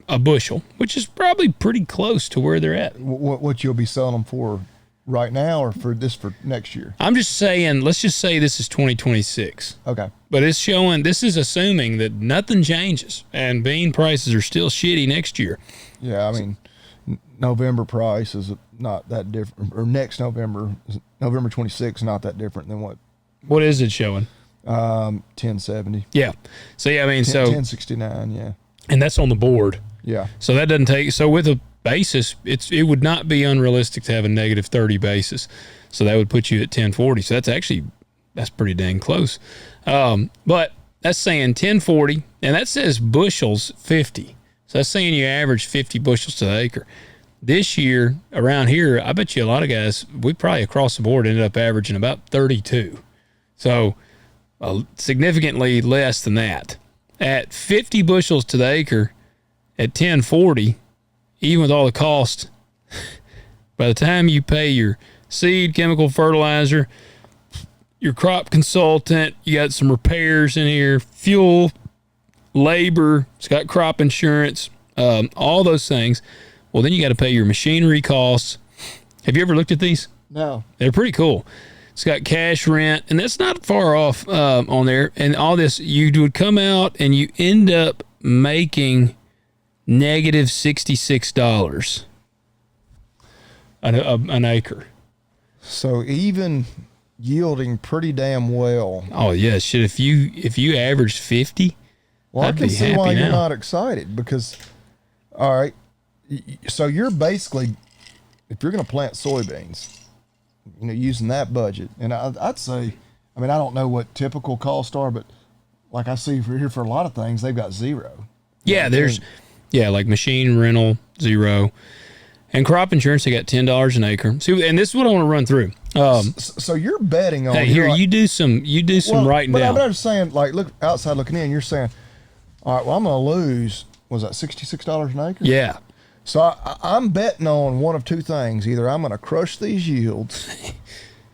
a bushel, which is probably pretty close to where they're at. What you'll be selling them for right now, or for next year? I'm just saying, let's just say this is 2026. Okay. But this is assuming that nothing changes and bean prices are still shitty next year. Yeah, I mean, November price is not that different, or next November 26th, not that different than what is it showing? 1070. Yeah. So yeah, I mean, 1069. Yeah. And that's on the board. Yeah. So that doesn't take. So with a basis, it would not be unrealistic to have a negative 30 basis. So that would put you at 1040. So that's pretty dang close. But that's saying 1040, and that says bushels 50. So that's saying you average 50 bushels to the acre. This year around here, I bet you a lot of guys, we probably across the board ended up averaging about 32. So significantly less than that. At 50 bushels to the acre at 1040, even with all the cost, by the time you pay your seed, chemical fertilizer, your crop consultant, you got some repairs in here, fuel, labor, it's got crop insurance, all those things. Well, then you got to pay your machinery costs. Have you ever looked at these? No. They're pretty cool. It's got cash rent, and that's not far off on there. And all this, you would come out and you end up making negative $66 an acre. So even yielding pretty damn well. Oh yeah, shit. If you averaged 50, Well, I'd I can be see happy why now. you're not excited because, all right, so you're basically, if you're going to plant soybeans, using that budget, and I'd say, I mean, I don't know what typical costs are, but like I see for a lot of things, they've got zero. Yeah, like machine rental, zero. And crop insurance, they got $10 an acre. See, and this is what I want to run through. So you're betting on. Hey, here, you do some writing but down. I'm just saying, like, look outside looking in. You're saying, all right, well, I'm going to lose. Was that $66 an acre? Yeah. So I'm betting on one of two things: either I'm going to crush these yields,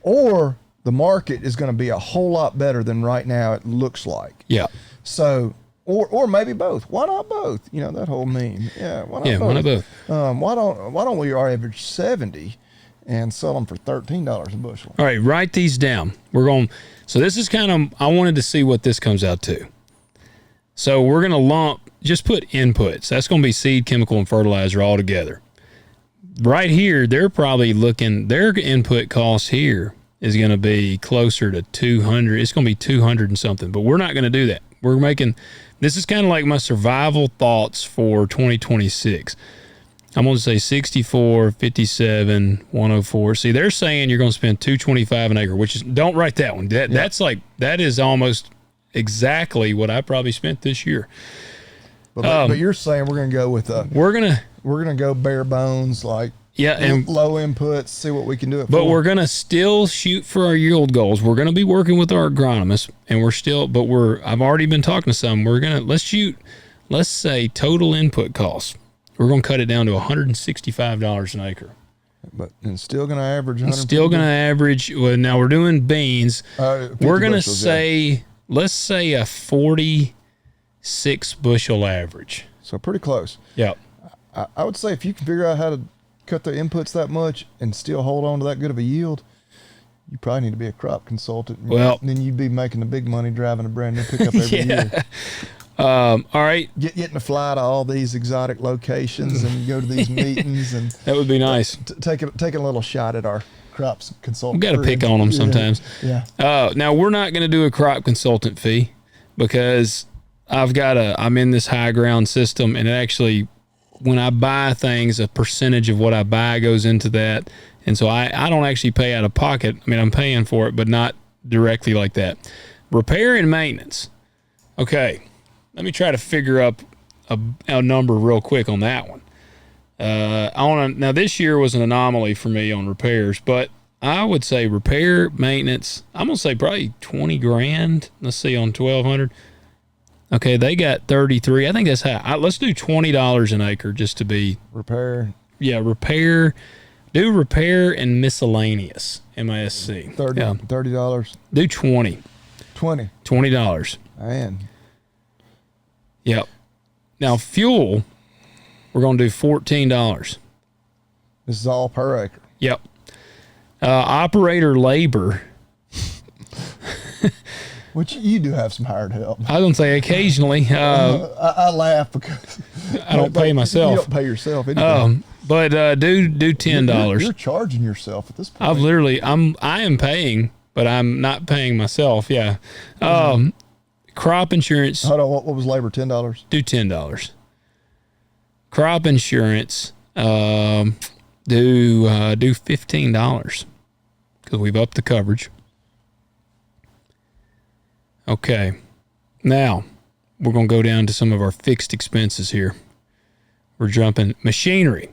or the market is going to be a whole lot better than right now it looks like. Yeah. So. Or maybe both. Why not both? That whole meme. Yeah, why not both? Why not both? Why don't we average 70 and sell them for $13 a bushel? All right, write these down. So this is kind of, I wanted to see what this comes out to. So we're going to just put inputs. That's going to be seed, chemical, and fertilizer all together. Right here, they're probably looking, their input cost here is going to be closer to 200. It's going to be 200 and something, but we're not going to do that. This is kind of like my survival thoughts for 2026. I'm going to say 64, 57, 104. See, they're saying you're going to spend $225 an acre, which is, don't write that one. That is almost exactly what I probably spent this year. But you're saying we're going to go with we're going to go bare bones, like and low inputs, see what we can do. We're going to still shoot for our yield goals. We're going to be working with our agronomists, and I've already been talking to some. Let's say total input costs. We're going to cut it down to $165 an acre. But it's still going to average. Well, now we're doing beans. We're going to say, let's say a 46 bushel average. So pretty close. Yeah. I would say if you can figure out how to cut the inputs that much and still hold on to that good of a yield, you probably need to be a crop consultant. Well, then you'd be making the big money driving a brand new pickup every year. All right. Getting to fly to all these exotic locations and go to these meetings, and that would be nice. Taking a little shot at our crops consultant. We got to pick on them sometimes. Yeah. Now we're not going to do a crop consultant fee because I'm in this high ground system, and it actually, when I buy things, a percentage of what I buy goes into that. And so I don't actually pay out of pocket. I mean, I'm paying for it, but not directly like that. Repair and maintenance. Okay. Let me try to figure up a number real quick on that one. Now this year was an anomaly for me on repairs, but I would say repair, maintenance, I'm going to say probably 20 grand. Let's see, on 1,200. Okay, they got 33. I think that's high. Let's do $20 an acre just to be repair. Yeah, repair. Do repair and miscellaneous. MISC. $30. Do 20. $20. Man. Yep. Now fuel, we're going to do $14. This is all per acre. Yep. Operator labor. Which you do have some hired help. I was going to say occasionally. I laugh because I don't pay myself. You don't pay yourself anyway. But do $10. You're charging yourself at this point. I am paying, but I'm not paying myself. Yeah. Crop insurance. Hold on, what was labor? $10. Do $10. Crop insurance. Do $15 because we've upped the coverage. Okay. Now, we're going to go down to some of our fixed expenses here. We're jumping machinery.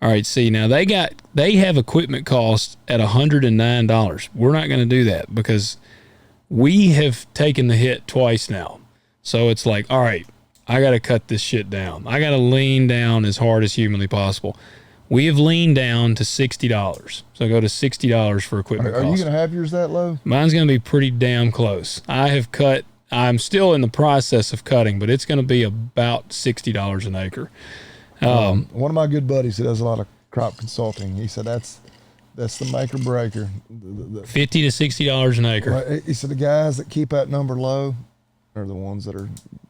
All right, see, now they have equipment costs at $109. We're not going to do that because we have taken the hit twice now. So it's like, all right, I got to cut this shit down. I got to lean down as hard as humanly possible. We have leaned down to $60. So go to $60 for equipment costs. Are you going to have yours that low? Mine's going to be pretty damn close. I'm still in the process of cutting, but it's going to be about $60 an acre. One of my good buddies who does a lot of crop consulting, he said that's the make or breaker. $50 to $60 an acre. Well, he said the guys that keep that number low are the ones that are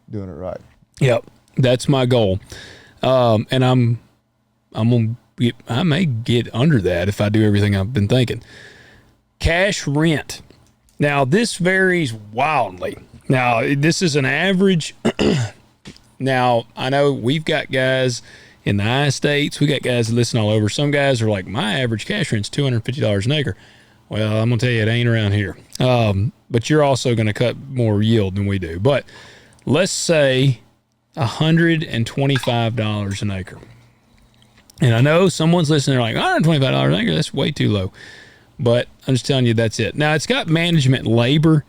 doing it right. Yep, that's my goal. And I may get under that if I do everything I've been thinking. Cash rent. Now, this varies wildly. Now, this is an average. Now, I know we've got guys in the I-States. We got guys that listen all over. Some guys are like, my average cash rent's $250 an acre. Well, I'm going to tell you, it ain't around here. But you're also going to cut more yield than we do. But let's say $125 an acre. And I know someone's listening, they're like, $125 an acre, that's way too low. But I'm just telling you, that's it. Now, it's got management labor.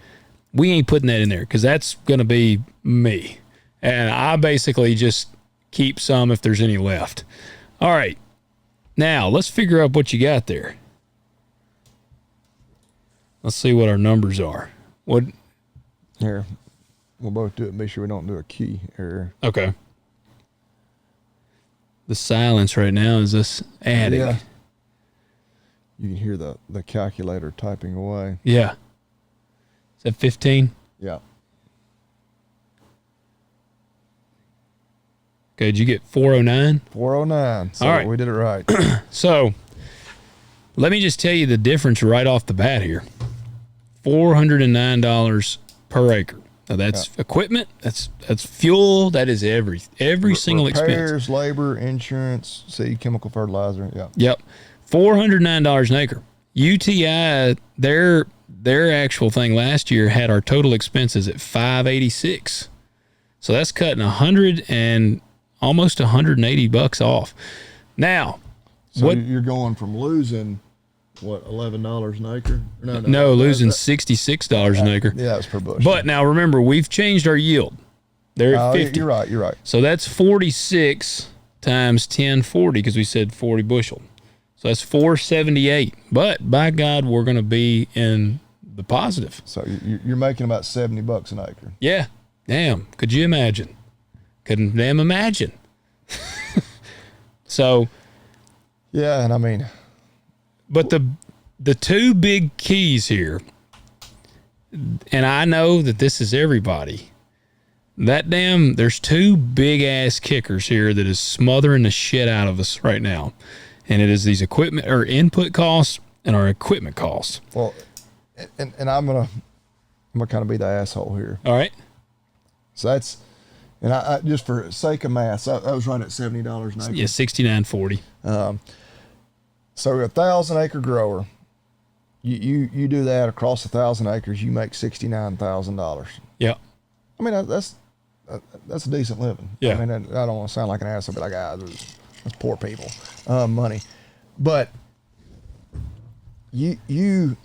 We ain't putting that in there because that's going to be me. And I basically just keep some if there's any left. All right. Now, let's figure out what you got there. Let's see what our numbers are. What? Here, we'll both do it and make sure we don't do a key error. Okay. The silence right now is us adding. Yeah. You can hear the calculator typing away. Yeah. Is that 15? Yeah. Okay, did you get 409? 409. So all right. We did it right. So let me just tell you the difference right off the bat here. $409 per acre. Now that's equipment, that's fuel, that is every single expense. Repairs, labor, insurance, seed, chemical fertilizer. Yeah. Yep. $409 an acre. UTI, their actual thing last year had our total expenses at $586. So that's cutting almost $180 off. Now, so you're going from losing what, $11 an acre? No, losing $66 an acre. Yeah, that's per bushel. But now remember, we've changed our yield. They're at 50. You're right. So that's 46 times 1040 because we said 40 bushel. So that's 478. But by God, we're going to be in the positive. So you're making about $70 an acre. Yeah. Damn. Could you imagine? Couldn't damn imagine. So. Yeah, and I mean. But the two big keys here, and I know that this is everybody, there's two big ass kickers here that is smothering the shit out of us right now. And it is these equipment or input costs and our equipment costs. Well, and I'm gonna kind of be the asshole here. All right. So that's, and I just for sake of math, I was right at $70 an acre. Yeah, $69.40. So 1,000 acre grower, you do that across 1,000 acres, you make $69,000. Yeah. I mean that's a decent living. Yeah. I mean I don't want to sound like an asshole, but that's poor people money, but you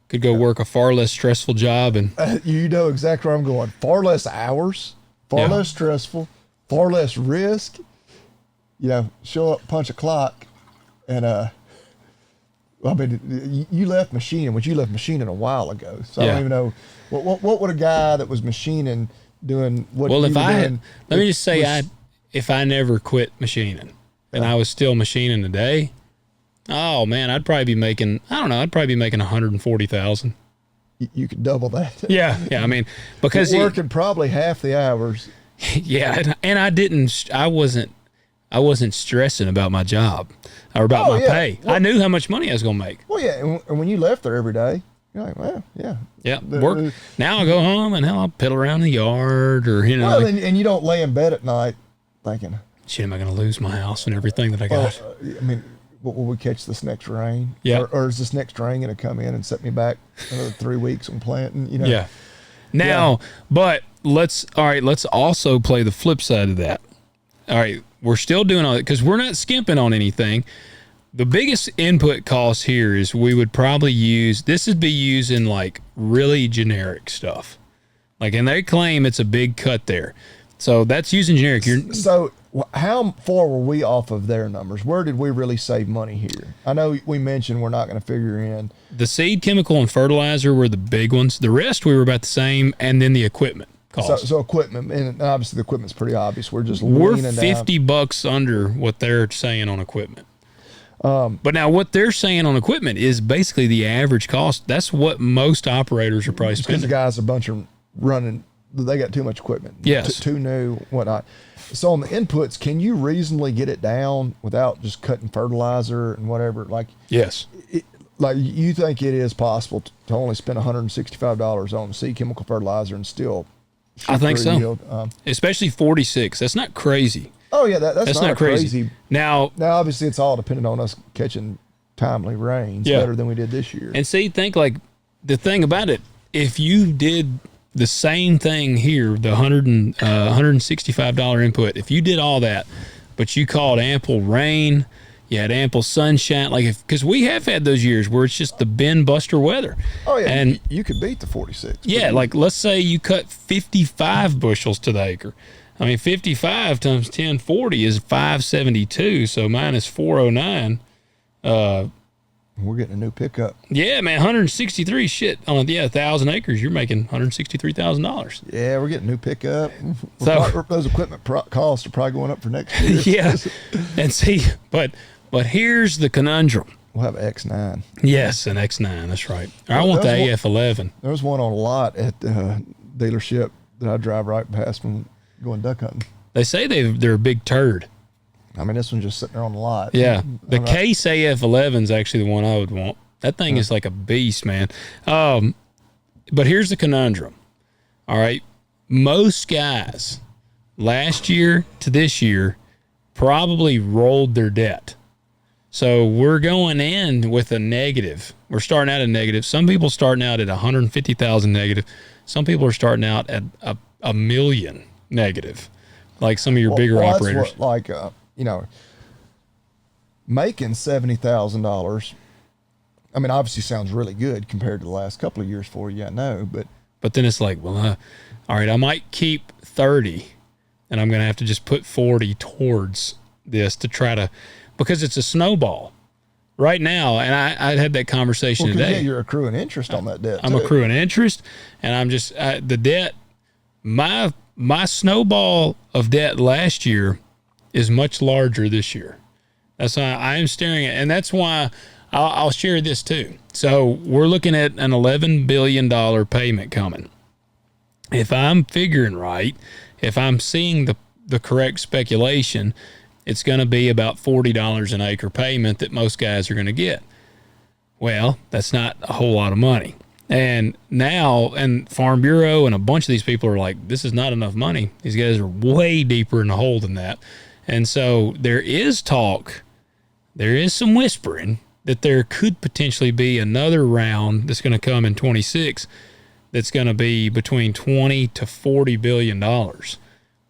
could go work a far less stressful job and you know exactly where I'm going. Far less hours, far less stressful, far less risk. You know, show up, punch a clock. And I mean, you left machining, which you left machining a while ago. So I don't even know what would a guy that was machining doing what. Well, you if were I doing, let me just say, if I never quit machining and I was still machining today, oh man, I'd probably be making $140,000. You could double that. Yeah. I mean, because working probably half the hours. Yeah, and I wasn't stressing about my job or about my pay. Well, I knew how much money I was going to make. Well, yeah, and when you left there every day, you're like, well, yeah. Yeah, work. Now I go home and I'll piddle around the yard or, you know. Well, and you don't lay in bed at night thinking, shit, am I going to lose my house and everything that I got? I mean, what will we catch this next rain? Yeah. Or is this next rain going to come in and set me back another 3 weeks on planting? You know. Yeah. Now, but let's also play the flip side of that. All right. We're still doing all that because we're not skimping on anything. The biggest input cost here is we would probably would be using like really generic stuff. Like, and they claim it's a big cut there. So that's using generic. So how far were we off of their numbers? Where did we really save money here? I know we mentioned we're not going to figure in. The seed, chemical, and fertilizer were the big ones. The rest we were about the same, and then the equipment. So equipment, and obviously the equipment's pretty obvious. We're $50 under what they're saying on equipment. But now what they're saying on equipment is basically the average cost. That's what most operators are probably spending. Because the guys, a bunch of running, they got too much equipment. Yes. Too new, whatnot. So on the inputs, can you reasonably get it down without just cutting fertilizer and whatever? Like, yes. like you think it is possible to only spend $165 on seed chemical fertilizer and still I think so. yield? Especially 46. That's not crazy. Oh yeah, that's not crazy. Now obviously it's all dependent on us catching timely rains better than we did this year. And see, think like the thing about it, if you did the same thing here, the $165 input, if you did all that, but you called ample rain, you had ample sunshine, because we have had those years where it's just the bin buster weather. Oh yeah, and you could beat the 46. Yeah, like let's say you cut 55 bushels to the acre. I mean, 55 times 1040 is 572, so minus 409. We're getting a new pickup. Yeah, man, 163 shit on 1,000 acres. You're making $163,000. Yeah, we're getting a new pickup. So those equipment costs are probably going up for next year. Yeah, and see, but here's the conundrum. We'll have X9. Yes, an X9. That's right. I want the AF11. There was one on a lot at the dealership that I drive right past when going duck hunting. They say they're a big turd. I mean, this one's just sitting there on the lot. Yeah. The Case AF11 is actually the one I would want. That thing is like a beast, man. But here's the conundrum. All right. Most guys last year to this year probably rolled their debt. So we're going in with a negative. We're starting out at negative. Some people starting out at 150,000 negative. Some people are starting out at a million negative, like some of your bigger operators. That's what, making $70,000. I mean, obviously sounds really good compared to the last couple of years for you. I know, but then it's like, well, all right, I might keep 30, and I'm going to have to just put 40 towards this to try to, because it's a snowball right now. And I had that conversation today. Yeah, you're accruing interest on that debt. I'm accruing interest, and I'm just the debt. My snowball of debt last year is much larger this year. That's why I am staring at, and that's why I'll share this too. So we're looking at an $11 billion payment coming. If I'm figuring right, if I'm seeing the correct speculation, it's going to be about $40 an acre payment that most guys are going to get. Well, that's not a whole lot of money. And now, and Farm Bureau and a bunch of these people are like, this is not enough money. These guys are way deeper in the hole than that. And so there is talk, there is some whispering that there could potentially be another round that's going to come in 26 that's going to be between 20 to $40 billion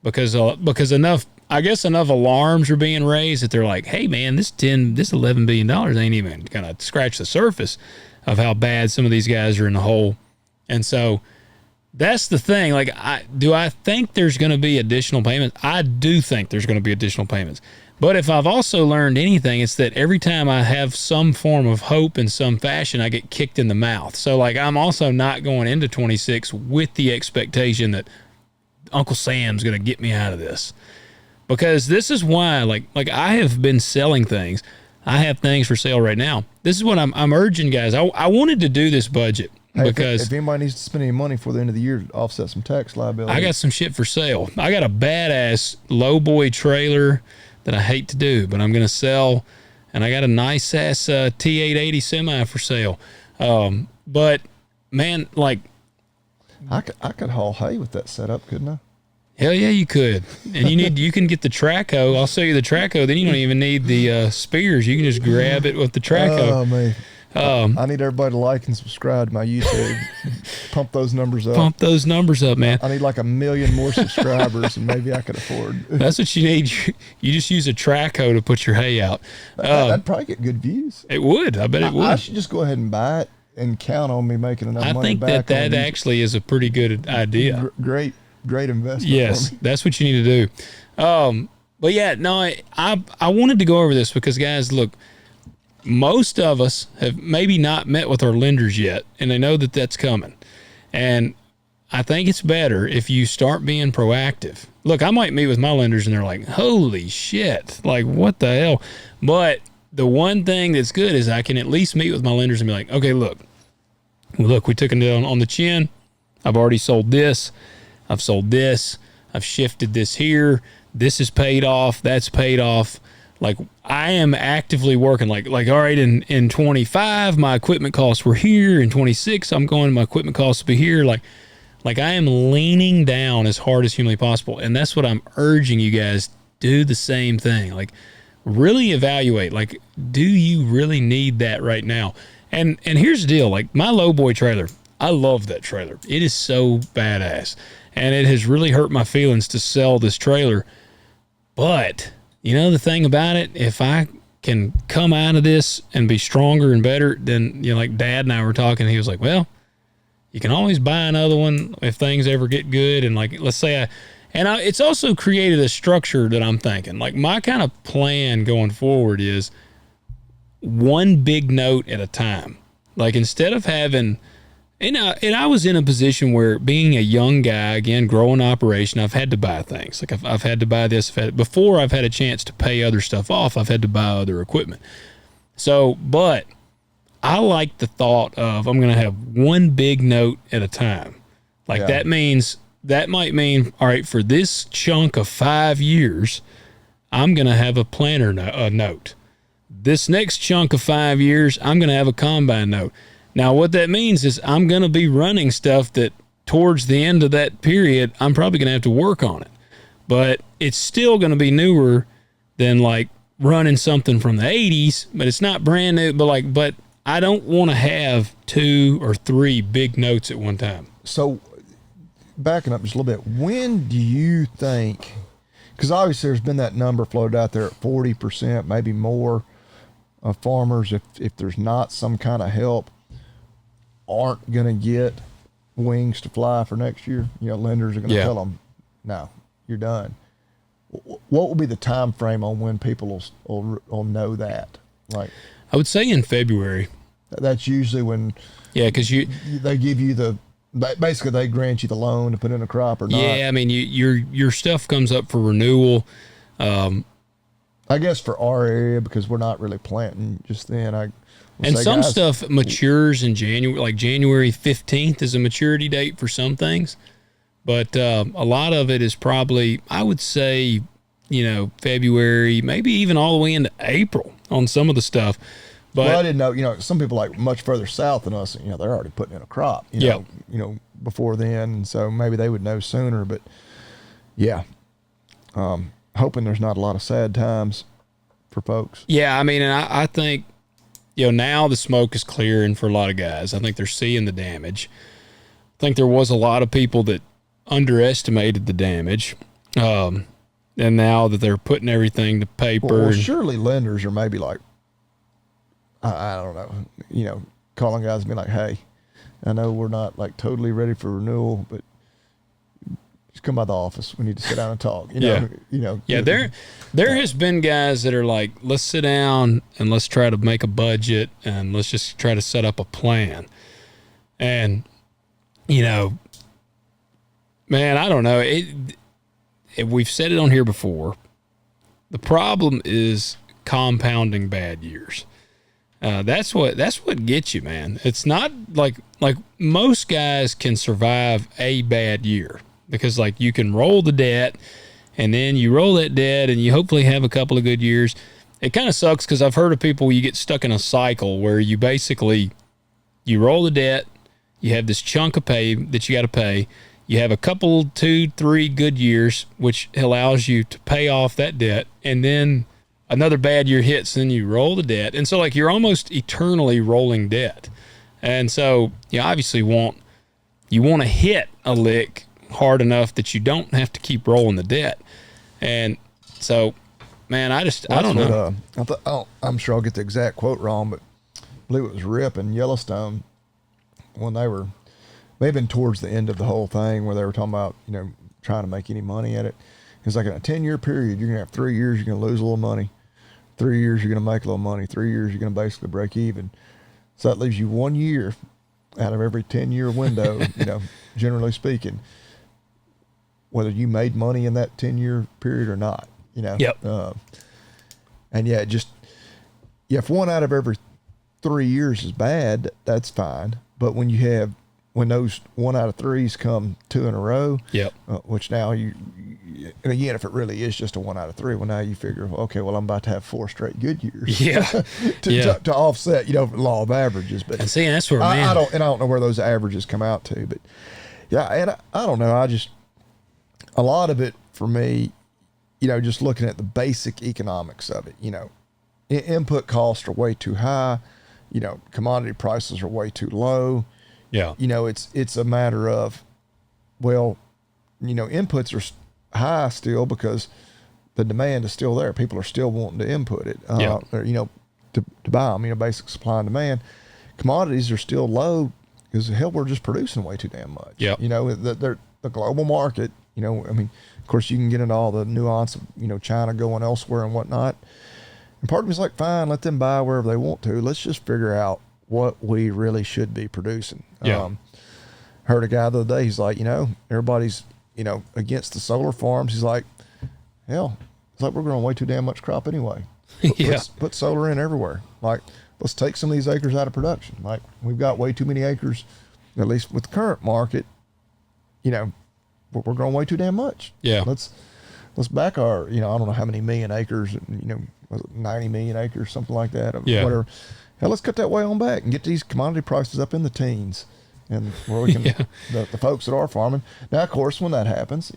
because enough alarms are being raised that they're like, hey man, this $11 billion ain't even going to scratch the surface of how bad some of these guys are in the hole. And so that's the thing. Like, do I think there's going to be additional payments? I do think there's going to be additional payments. But if I've also learned anything, it's that every time I have some form of hope in some fashion, I get kicked in the mouth. So, like, I'm also not going into 26 with the expectation that Uncle Sam's going to get me out of this. Because this is why, like I have been selling things. I have things for sale right now. This is what I'm urging guys. I wanted to do this budget. Because if anybody needs to spend any money for the end of the year to offset some tax liability, I got some shit for sale. I got a badass lowboy trailer that I hate to do, but I'm going to sell, and I got a nice ass T880 semi for sale. But man, like I could haul hay with that setup, couldn't I? Hell yeah, you could. And you can get the track hoe. I'll show you the track hoe. Then you don't even need the spears. You can just grab it with the track hoe. Oh man. I need everybody to like and subscribe to my YouTube. Pump those numbers up. Pump those numbers up, man. I need like 1 million more subscribers, and maybe I could afford. That's what you need. You just use a track hoe to put your hay out. That'd probably get good views. It would. I bet it would. I should just go ahead and buy it and count on me making enough money. I think that actually is a pretty good idea. Great investment. Yes, that's what you need to do. But yeah, no, I wanted to go over this because, guys, look, most of us have maybe not met with our lenders yet, and they know that that's coming. And I think it's better if you start being proactive. Look, I might meet with my lenders, and they're like, holy shit, like, what the hell? But the one thing that's good is I can at least meet with my lenders and be like, okay, look, we took it down on the chin. I've already sold this. I've sold this. I've shifted this here. This is paid off. That's paid off. like I am actively working like all right, in 25 my equipment costs were here, in 26 I'm going my equipment costs will be here, like I am leaning down as hard as humanly possible. And that's what I'm urging you guys, do the same thing. Like really evaluate, like, do you really need that right now? And here's the deal, like my lowboy trailer, I love that trailer. It is so badass. And it has really hurt my feelings to sell this trailer. But you know the thing about it, if I can come out of this and be stronger and better, then, you know, like Dad and I were talking, he was like, well, you can always buy another one if things ever get good. And like, let's say it's also created a structure that I'm thinking, like my kind of plan going forward is one big note at a time. Like instead of having, and I was in a position where being a young guy, again, growing operation, I've had to buy things. Like I've had to buy this. Before I've had a chance to pay other stuff off, I've had to buy other equipment. So, but I like the thought of I'm going to have one big note at a time. Like that might mean, all right, for this chunk of 5 years, I'm going to have a planter note. This next chunk of 5 years, I'm going to have a combine note. Now, what that means is I'm going to be running stuff that towards the end of that period, I'm probably going to have to work on it. But it's still going to be newer than like running something from the 80s, but it's not brand new. But I don't want to have 2 or 3 big notes at one time. So backing up just a little bit, when do you think, because obviously there's been that number floated out there at 40%, maybe more of farmers, if there's not some kind of help, aren't going to get wings to fly for next year. You know, lenders are going to tell them, no, you're done. What will be the time frame on when people will know that? Like, I would say in February. That's usually when. Yeah, because they give you basically they grant you the loan to put in a crop or not. Yeah, I mean your stuff comes up for renewal. I guess for our area, because we're not really planting just then. Some stuff matures in January, like January 15th is a maturity date for some things. But a lot of it is probably, I would say, you know, February, maybe even all the way into April on some of the stuff. But I didn't know, you know, some people like much further south than us, you know, they're already putting in a crop, you know, before then. And so maybe they would know sooner, but yeah. Hoping there's not a lot of sad times for folks. Yeah. I mean, and I think, you know, now the smoke is clearing for a lot of guys. I think they're seeing the damage. I think there was a lot of people that underestimated the damage. And now that they're putting everything to paper. Well, surely lenders are maybe like, I don't know, you know, calling guys and be like, hey, I know we're not like totally ready for renewal, but just come by the office. We need to sit down and talk. You know. Yeah, there has been guys that are like, let's sit down and let's try to make a budget and let's just try to set up a plan. And, you know, man, I don't know. We've said it on here before. The problem is compounding bad years. That's what gets you, man. It's not like most guys can survive a bad year because like you can roll the debt and then you roll that debt and you hopefully have a couple of good years. It kind of sucks because I've heard of people, you get stuck in a cycle where you basically, you roll the debt, you have this chunk of pay that you got to pay. You have a couple, 2, 3 good years, which allows you to pay off that debt. And then another bad year hits, and you roll the debt. And so like you're almost eternally rolling debt. And so you obviously want to hit a lick hard enough that you don't have to keep rolling the debt. And so, man, I don't know. I'm sure I'll get the exact quote wrong, but I believe it was Rip in Yellowstone when they were maybe towards the end of the whole thing where they were talking about, you know, trying to make any money at it. It's like in a 10-year period, you're going to have 3 years, you're going to lose a little money. 3 years, you're going to make a little money. 3 years, you're going to basically break even. So that leaves you 1 year out of every 10-year window, you know, generally speaking, whether you made money in that 10-year period or not, you know. Yep. And yeah, if 1 out of every 3 years is bad, that's fine. But when you have when those 1 out of 3s come 2 in a row, which now and again, if it really is just a 1 out of 3, well, now you figure, okay, well, I'm about to have 4 straight good years. To offset, law of averages. But and see, that's where I don't know where those averages come out to, but yeah, and I don't know. A lot of it for me, just looking at the basic economics of it, input costs are way too high, commodity prices are way too low. Yeah. It's a matter of, well, inputs are high still because the demand is still there. People are still wanting to input it, or, to buy them, basic supply and demand. Commodities are still low because hell, we're just producing way too damn much. Yeah. The global market, of course you can get into all the nuance of, China going elsewhere and whatnot. And part of me's like, fine, let them buy wherever they want to. Let's just figure out what we really should be producing. Yeah. Heard a guy the other day, he's like, everybody's, against the solar farms. He's like, hell, it's like we're growing way too damn much crop anyway. Put solar in everywhere. Like, let's take some of these acres out of production. Like, we've got way too many acres, at least with the current market, we're growing way too damn much. Yeah. Let's back our, I don't know how many million acres, was it 90 million acres, something like that, or whatever. Hell, let's cut that way on back and get these commodity prices up in the teens, and where we can the folks that are farming. Now, of course, when that happens,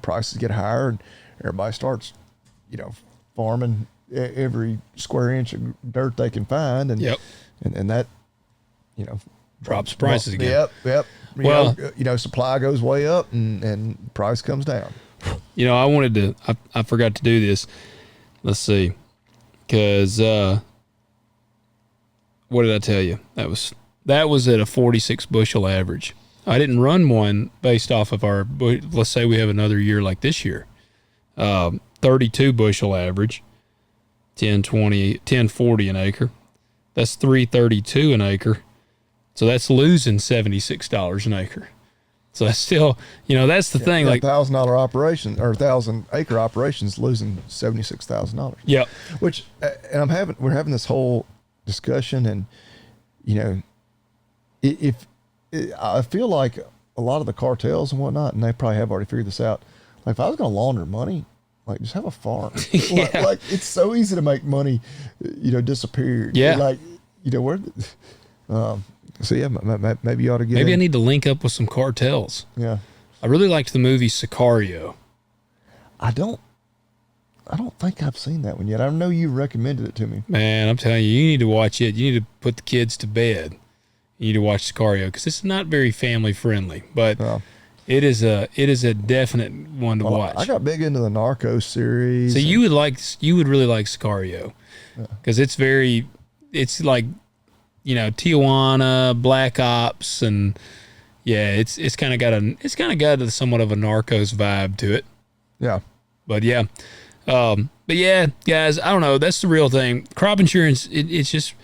prices get higher and everybody starts, farming every square inch of dirt they can find, and and that, drops prices again. Yep. Well, supply goes way up and price comes down. I wanted to. I forgot to do this. Let's see, because what did I tell you? That was at a 46 bushel average. I didn't run one based off of our. Let's say we have another year like this year, 32 bushel average, 1040 an acre. That's 332 an acre. So that's losing $76 an acre. So that's still, that's the thing. Like $1,000 operation or 1,000 acre operations losing $76,000. Yep. Which, and we're having this whole discussion, and I feel like a lot of the cartels and whatnot, and they probably have already figured this out. Like, if I was going to launder money, like, just have a farm. like it's so easy to make money, disappear. Yeah. Like, where. So yeah, maybe you ought to get. Maybe I need to link up with some cartels. Yeah. I really liked the movie Sicario. I don't think I've seen that one yet. I know you recommended it to me. Man, I'm telling you, you need to watch it. You need to put the kids to bed. You need to watch Sicario because it's not very family friendly, but it is a definite one to watch. I got big into the Narcos series. So you would really like Sicario because it's like, Tijuana, Black Ops, and it's kind of got a somewhat of a Narcos vibe to it. Yeah. But guys, I don't know. That's the real thing. Crop insurance, it's just,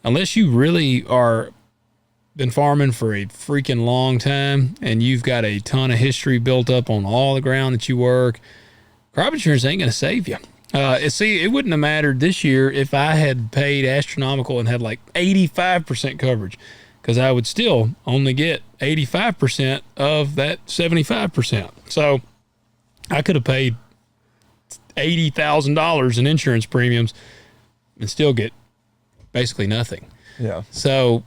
unless you really are been farming for a freaking long time and you've got a ton of history built up on all the ground that you work, crop insurance ain't going to save you. It wouldn't have mattered this year if I had paid astronomical and had like 85% coverage, because I would still only get 85% of that 75%. So I could have paid $80,000 in insurance premiums and still get basically nothing. Yeah. So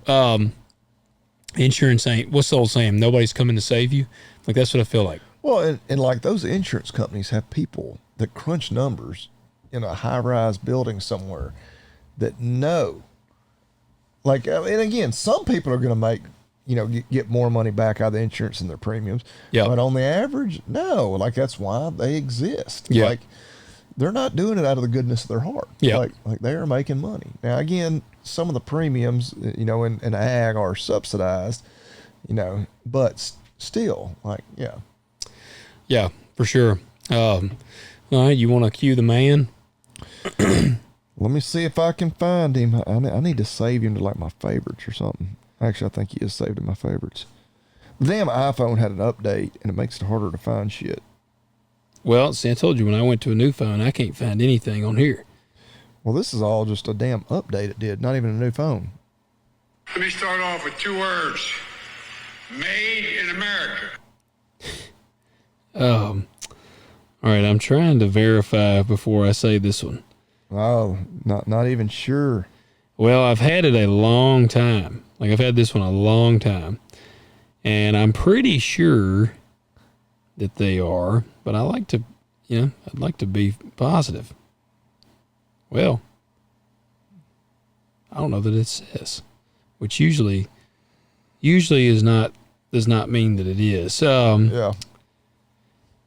insurance ain't, what's the old saying? Nobody's coming to save you. Like, that's what I feel like. Well, and like those insurance companies have people that crunch numbers in a high-rise building somewhere that know. Like, and again, some people are going to make, get more money back out of the insurance than their premiums. Yeah. But on the average, no. Like, that's why they exist. Yeah. Like, they're not doing it out of the goodness of their heart. Yeah. Like they are making money. Now, again, some of the premiums, in ag are subsidized, but still, like, yeah. Yeah, for sure. All right, you want to cue the man? Let me see if I can find him. I need to save him to like my favorites or something. Actually, I think he is saved in my favorites. The damn iPhone had an update, and it makes it harder to find shit. Well, see, I told you when I went to a new phone, I can't find anything on here. Well, this is all just a damn update it did, not even a new phone. Let me start off with 2 words. Made in America. All right, I'm trying to verify before I say this one. Oh, not even sure. Well, I've had it a long time. Like, I've had this one a long time. And I'm pretty sure that they are, but I like to, I'd like to be positive. Well, I don't know that it says, which usually does not mean that it is. Yeah.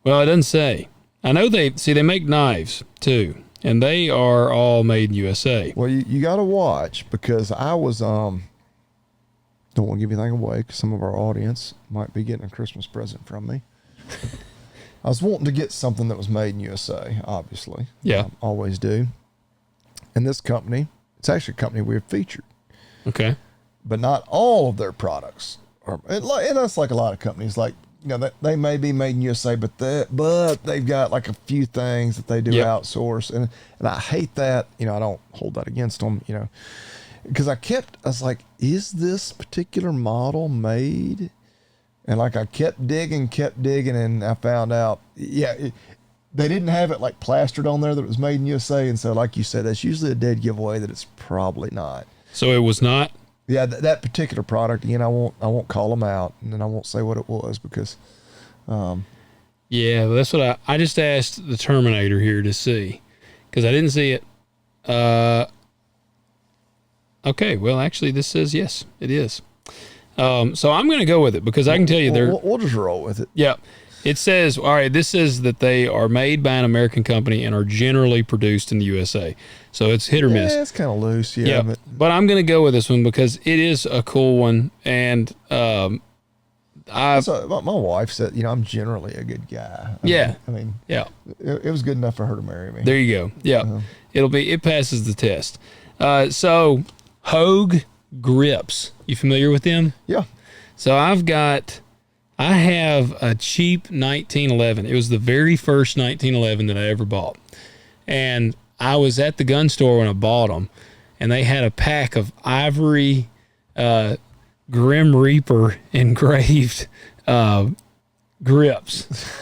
Well, it doesn't say. I know they make knives too, and they are all made in USA. Well, you got to watch, because I was don't want to give anything away because some of our audience might be getting a Christmas present from me. I was wanting to get something that was made in USA, obviously. Yeah. Always do. And this company, it's actually a company we've featured. Okay. But not all of their products are, and that's like a lot of companies, like, they may be made in USA, but they've got like a few things that they do outsource. And I hate that, I don't hold that against them, because I was like, is this particular model made? And like, I kept digging, and I found out, they didn't have it like plastered on there that it was made in USA. And so, like you said, that's usually a dead giveaway that it's probably not. So it was not? Yeah, that particular product, again, I won't call them out, and then I won't say what it was, because yeah, that's what I just asked the Terminator here to see, because I didn't see it. Okay, well, actually, this says yes, it is. So I'm going to go with it, because I can tell you we'll just roll with it. Yeah. It says, all right, this says that they are made by an American company and are generally produced in the USA. So it's hit or miss. Yeah, it's kind of loose, yeah. But I'm going to go with this one because it is a cool one. And my wife said, I'm generally a good guy. Yeah. It was good enough for her to marry me. There you go. Yeah. It passes the test. So Hogue grips. You familiar with them? Yeah. So I have a cheap 1911. It was the very first 1911 that I ever bought. And I was at the gun store when I bought them, and they had a pack of ivory Grim Reaper engraved grips.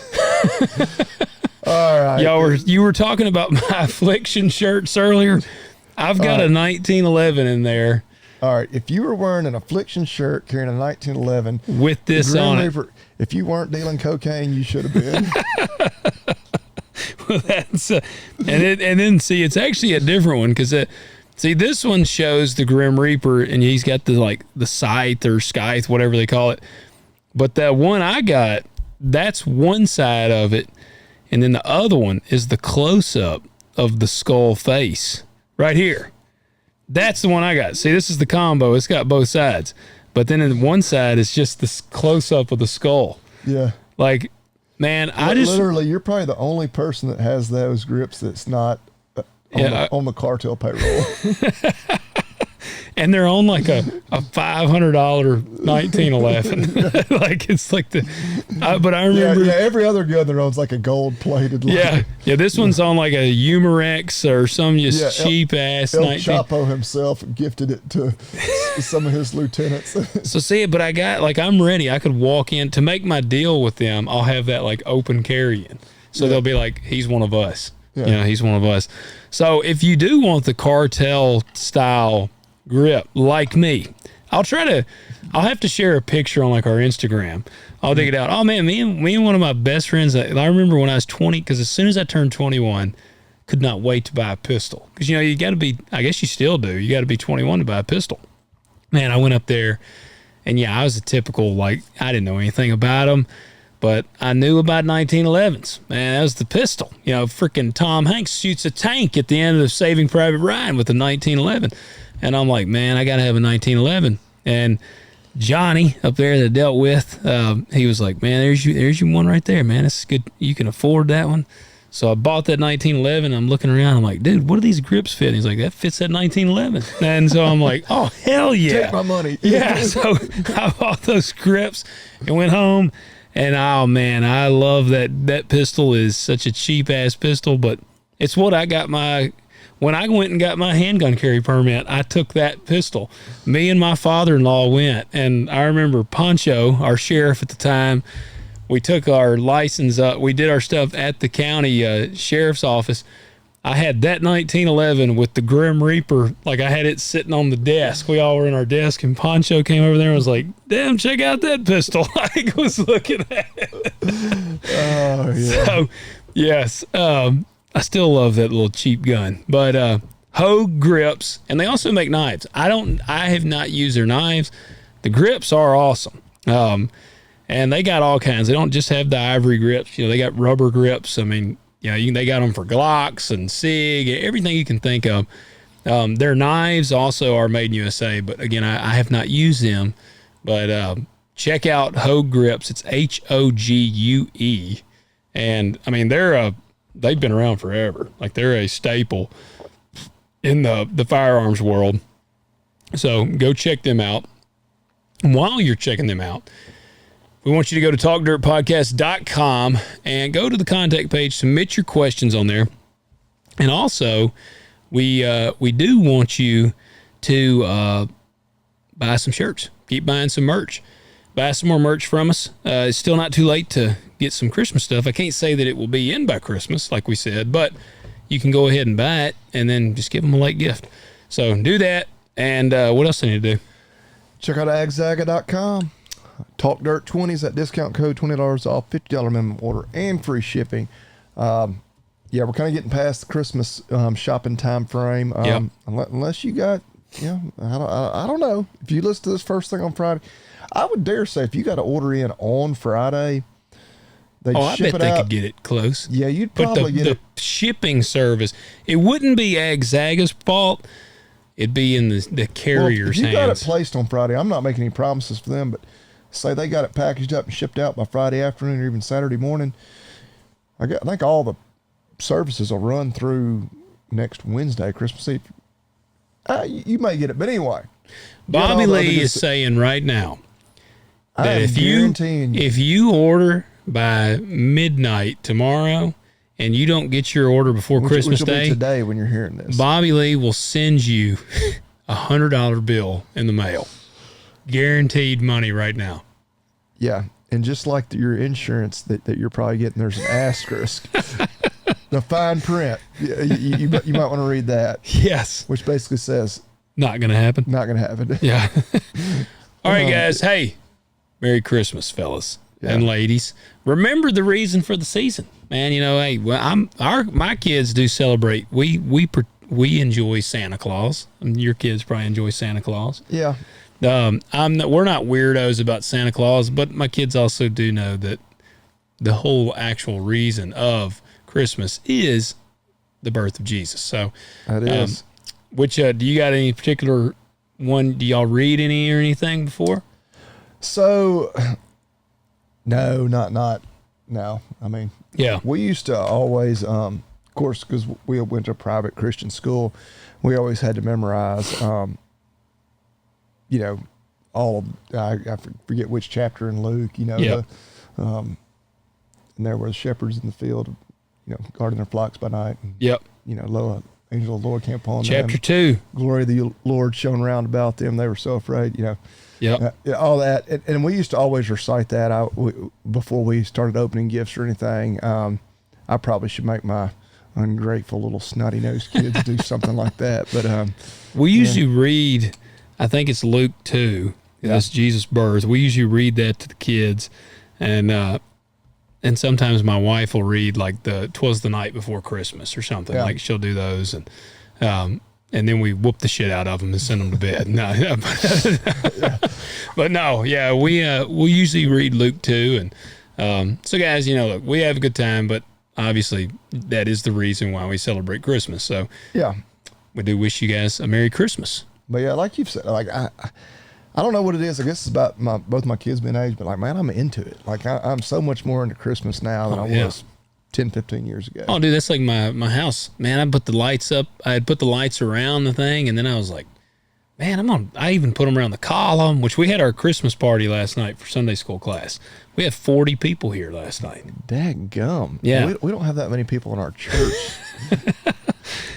All right. You were talking about my Affliction shirts earlier. I've got a 1911 in there. All right, if you were wearing an Affliction shirt carrying a 1911 with this on it, if you weren't dealing cocaine, you should have been. Well, that's and then see, it's actually a different one, because this one shows the Grim Reaper, and he's got the scythe or scythe, whatever they call it. But that one I got, that's one side of it, and then the other one is the close up of the skull face right here. That's the one I got. See, this is the combo. It's got both sides. But then in one side, it's just this close-up of the skull. Yeah. Like, man, Literally, you're probably the only person that has those grips that's not on the cartel payroll. And they're on like a $500 1911. Like, it's like but I remember. Yeah, every other gun there owns like a gold-plated. Yeah, this one's on like a Humorex or some cheap-ass. El Chapo himself gifted it to some of his lieutenants. So see, but I got, I'm ready. I could walk in to make my deal with them. I'll have that open carrying. So they'll be like, he's one of us. Yeah. He's one of us. So if you do want the cartel style grip like me, I'll have to share a picture on our Instagram. I'll dig it out. Oh man, me and one of my best friends, I remember when I was 20, because as soon as I turned 21, could not wait to buy a pistol. Because you got to be, I guess you still do, you got to be 21 to buy a pistol. Man, I went up there, and I was a typical, I didn't know anything about them, but I knew about 1911s. Man, that was the pistol. Freaking Tom Hanks shoots a tank at the end of Saving Private Ryan with a 1911. And I'm like, man, I got to have a 1911. And Johnny up there that I dealt with, he was like, man, there's your one right there, man. It's good. You can afford that one. So I bought that 1911. I'm looking around. I'm like, dude, what do these grips fit? And he's like, that fits that 1911. And so I'm like, oh, hell yeah. Take my money. Yeah. So I bought those grips and went home. And, oh, man, I love that. That pistol is such a cheap-ass pistol, but it's what I got when I went and got my handgun carry permit, I took that pistol. Me and my father-in-law went, and I remember Poncho, our sheriff at the time, we took our license up. We did our stuff at the county sheriff's office. I had that 1911 with the Grim Reaper. Like, I had it sitting on the desk. We all were in our desk, and Poncho came over there and was like, damn, check out that pistol. I was looking at it. Oh, yeah. So, yes, I still love that little cheap gun. But Hogue grips, and they also make knives. I have not used their knives. The grips are awesome. And they got all kinds. They don't just have the ivory grips. They got rubber grips. I mean, they got them for Glocks and SIG, everything you can think of. Their knives also are made in USA, but again, I have not used them. But check out Hogue Grips. It's Hogue. And I mean, they've been around forever. Like, they're a staple in the firearms world. So go check them out. And while you're checking them out, we want you to go to talkdirtpodcast.com and go to the contact page, submit your questions on there. And also, we do want you to buy some shirts. Keep buying some merch. Buy some more merch from us. It's still not too late to get some Christmas stuff. I can't say that it will be in by Christmas, like we said, but you can go ahead and buy it and then just give them a late gift. So do that. And what else do I need to do? Check out agzaga.com. Talk Dirt 20 is that discount code, $20 off, $50 minimum order, and free shipping. Yeah, we're kind of getting past the Christmas shopping time frame. Unless you got, I don't know. If you listen to this first thing on Friday, I would dare say if you got to order in on Friday, I bet they could get it close. Yeah, you'd probably get it. The shipping service, it wouldn't be Agzaga's fault. It'd be in the carrier's hands. If you got it placed on Friday, I'm not making any promises for them, but say they got it packaged up and shipped out by Friday afternoon or even Saturday morning, I think all the services will run through next Wednesday, Christmas Eve. You may get it, but anyway. Bobby Lee is saying right now that if you order by midnight tomorrow and you don't get your order before Christmas Day, Day, today when you're hearing this, Bobby Lee will send you $100 bill in the mail. Guaranteed money right now. Yeah, and just like your insurance that you're probably getting, there's an asterisk. The fine print. You might want to read that. Yes. Which basically says, not going to happen. Not going to happen. Yeah. All right, guys. Hey, Merry Christmas, fellas and ladies. Remember the reason for the season, man. Hey, my kids do celebrate. We enjoy Santa Claus. Your kids probably enjoy Santa Claus. Yeah. We're not weirdos about Santa Claus, but my kids also do know that the whole actual reason of Christmas is the birth of Jesus. So that is. Which do you got any particular one? Do y'all read any or anything before? So, no, not now. I mean, yeah, we used to always, of course, because we went to a private Christian school, we always had to memorize. All of, I forget which chapter in Luke, and there were shepherds in the field, guarding their flocks by night. And, lo, angel of the Lord came upon them. Chapter 2. Glory of the Lord shone round about them. They were so afraid, all that. And we used to always recite that before we started opening gifts or anything. I probably should make my ungrateful little snotty-nosed kids do something like that. But we usually read, I think it's Luke 2. That's Jesus' birth. We usually read that to the kids, and sometimes my wife will read like 'Twas the Night Before Christmas or something. Yeah. Like she'll do those, and then we whoop the shit out of them and send them to bed. But no, we usually read Luke 2, and so guys, look, we have a good time, but obviously that is the reason why we celebrate Christmas. So we do wish you guys a Merry Christmas. But yeah, like you've said, like I don't know what it is. I guess it's about both my kids being age, but like, man, I'm into it. Like I'm so much more into Christmas now than I was 10, 15 years ago. Oh, dude, that's like my house. Man, I put the lights up. I had put the lights around the thing, and then I was like, man, I even put them around the column, which we had our Christmas party last night for Sunday school class. We had 40 people here last night. Dadgum. Yeah. We don't have that many people in our church.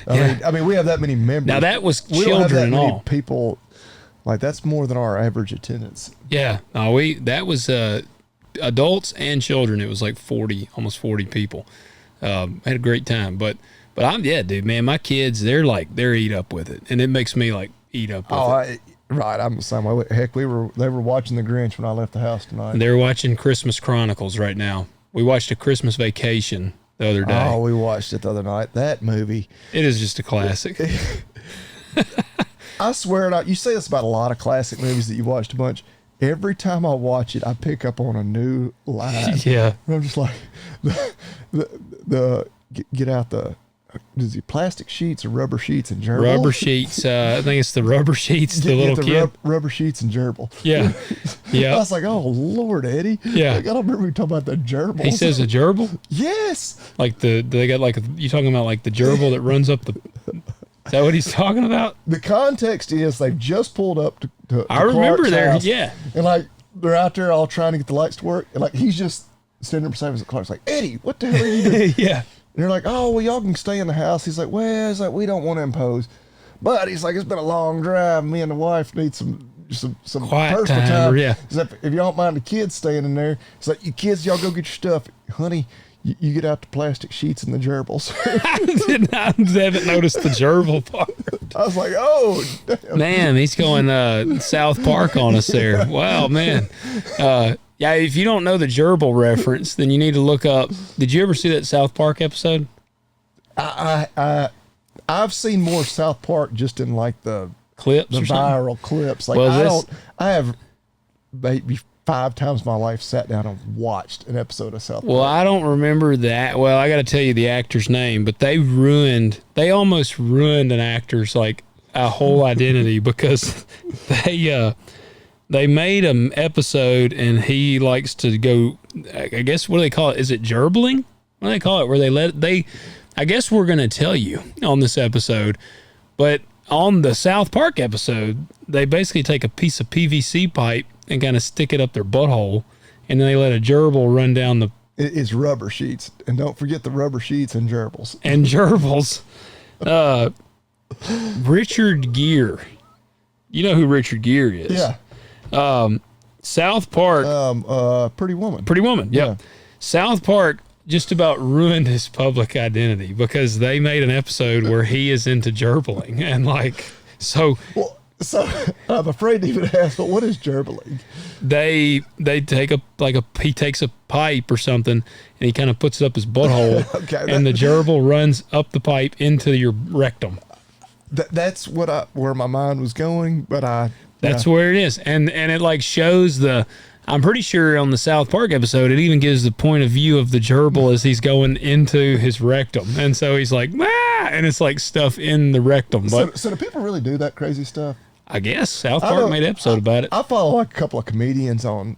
I mean, we have that many members. Now, that was we don't have that children and many all. people. Like, that's more than our average attendance. Yeah. No, that was adults and children. It was like 40, almost 40 people. Had a great time. But dude, man, my kids, they're eat up with it. And it makes me like eat up with it. Right. I'm the same way. Heck, they were watching The Grinch when I left the house tonight. They're watching Christmas Chronicles right now. We watched A Christmas Vacation the other day. Oh, we watched it the other night. That movie. It is just a classic. I swear, you say this about a lot of classic movies that you watched a bunch. Every time I watch it, I pick up on a new line. Yeah. And I'm just like, get out the plastic sheets or rubber sheets and gerbil? Rubber sheets. I think it's the rubber sheets, the little kid. Rubber sheets and gerbil. Yeah. Yeah. I was like, oh, Lord, Eddie. Yeah. Like, I don't remember you talking about the gerbil. He says a gerbil? Yes. Like they got you talking about like the gerbil that runs up the... Is that what he's talking about? The context is they've just pulled up to I remember Clark's there, house, yeah. And like they're out there all trying to get the lights to work, and like he's just standing there beside us at Clark's like, Eddie, what the hell are you doing? Yeah. And they're like, oh, well, y'all can stay in the house. He's like, well, it's like we don't want to impose, but he's like, it's been a long drive. Me and the wife need some Quiet personal time. time. Yeah. He's like, if you don't mind the kids staying in there, it's like, you kids, y'all go get your stuff, honey. You get out the plastic sheets and the gerbils. I haven't noticed the gerbil part. I was like, oh, damn. Man, he's going South Park on us there. Wow, man. Yeah, if you don't know the gerbil reference, then you need to look up. Did you ever see that South Park episode? I've seen more South Park just in like the Clips the or something? viral clips. Like Well, I have maybe 5 times in my life sat down and watched an episode of South Park. Well, I don't remember that. Well, I got to tell you the actor's name, but they almost ruined an actor's like a whole identity because they made an episode and he likes to go, I guess, what do they call it? Is it gerbling? What do they call it? Where I guess we're going to tell you on this episode, but on the South Park episode, they basically take a piece of PVC pipe and kind of stick it up their butthole, and then they let a gerbil run down the... It's rubber sheets, and don't forget the rubber sheets and gerbils. And gerbils. Richard Gere. You know who Richard Gere is. Yeah. South Park... Pretty Woman. Pretty Woman, yep. Yeah. South Park just about ruined his public identity because they made an episode where he is into gerbling, and like... So... Well, so I'm afraid to even ask, but what is gerbling? They take he takes a pipe or something and he kind of puts it up his butthole, okay, and the gerbil runs up the pipe into your rectum. That's where my mind was going, but that's where it is, and it like shows the. I'm pretty sure on the South Park episode, it even gives the point of view of the gerbil as he's going into his rectum. And so he's like, ah, and it's like stuff in the rectum. But so do people really do that crazy stuff? I guess South Park made an episode about it. I follow like a couple of comedians on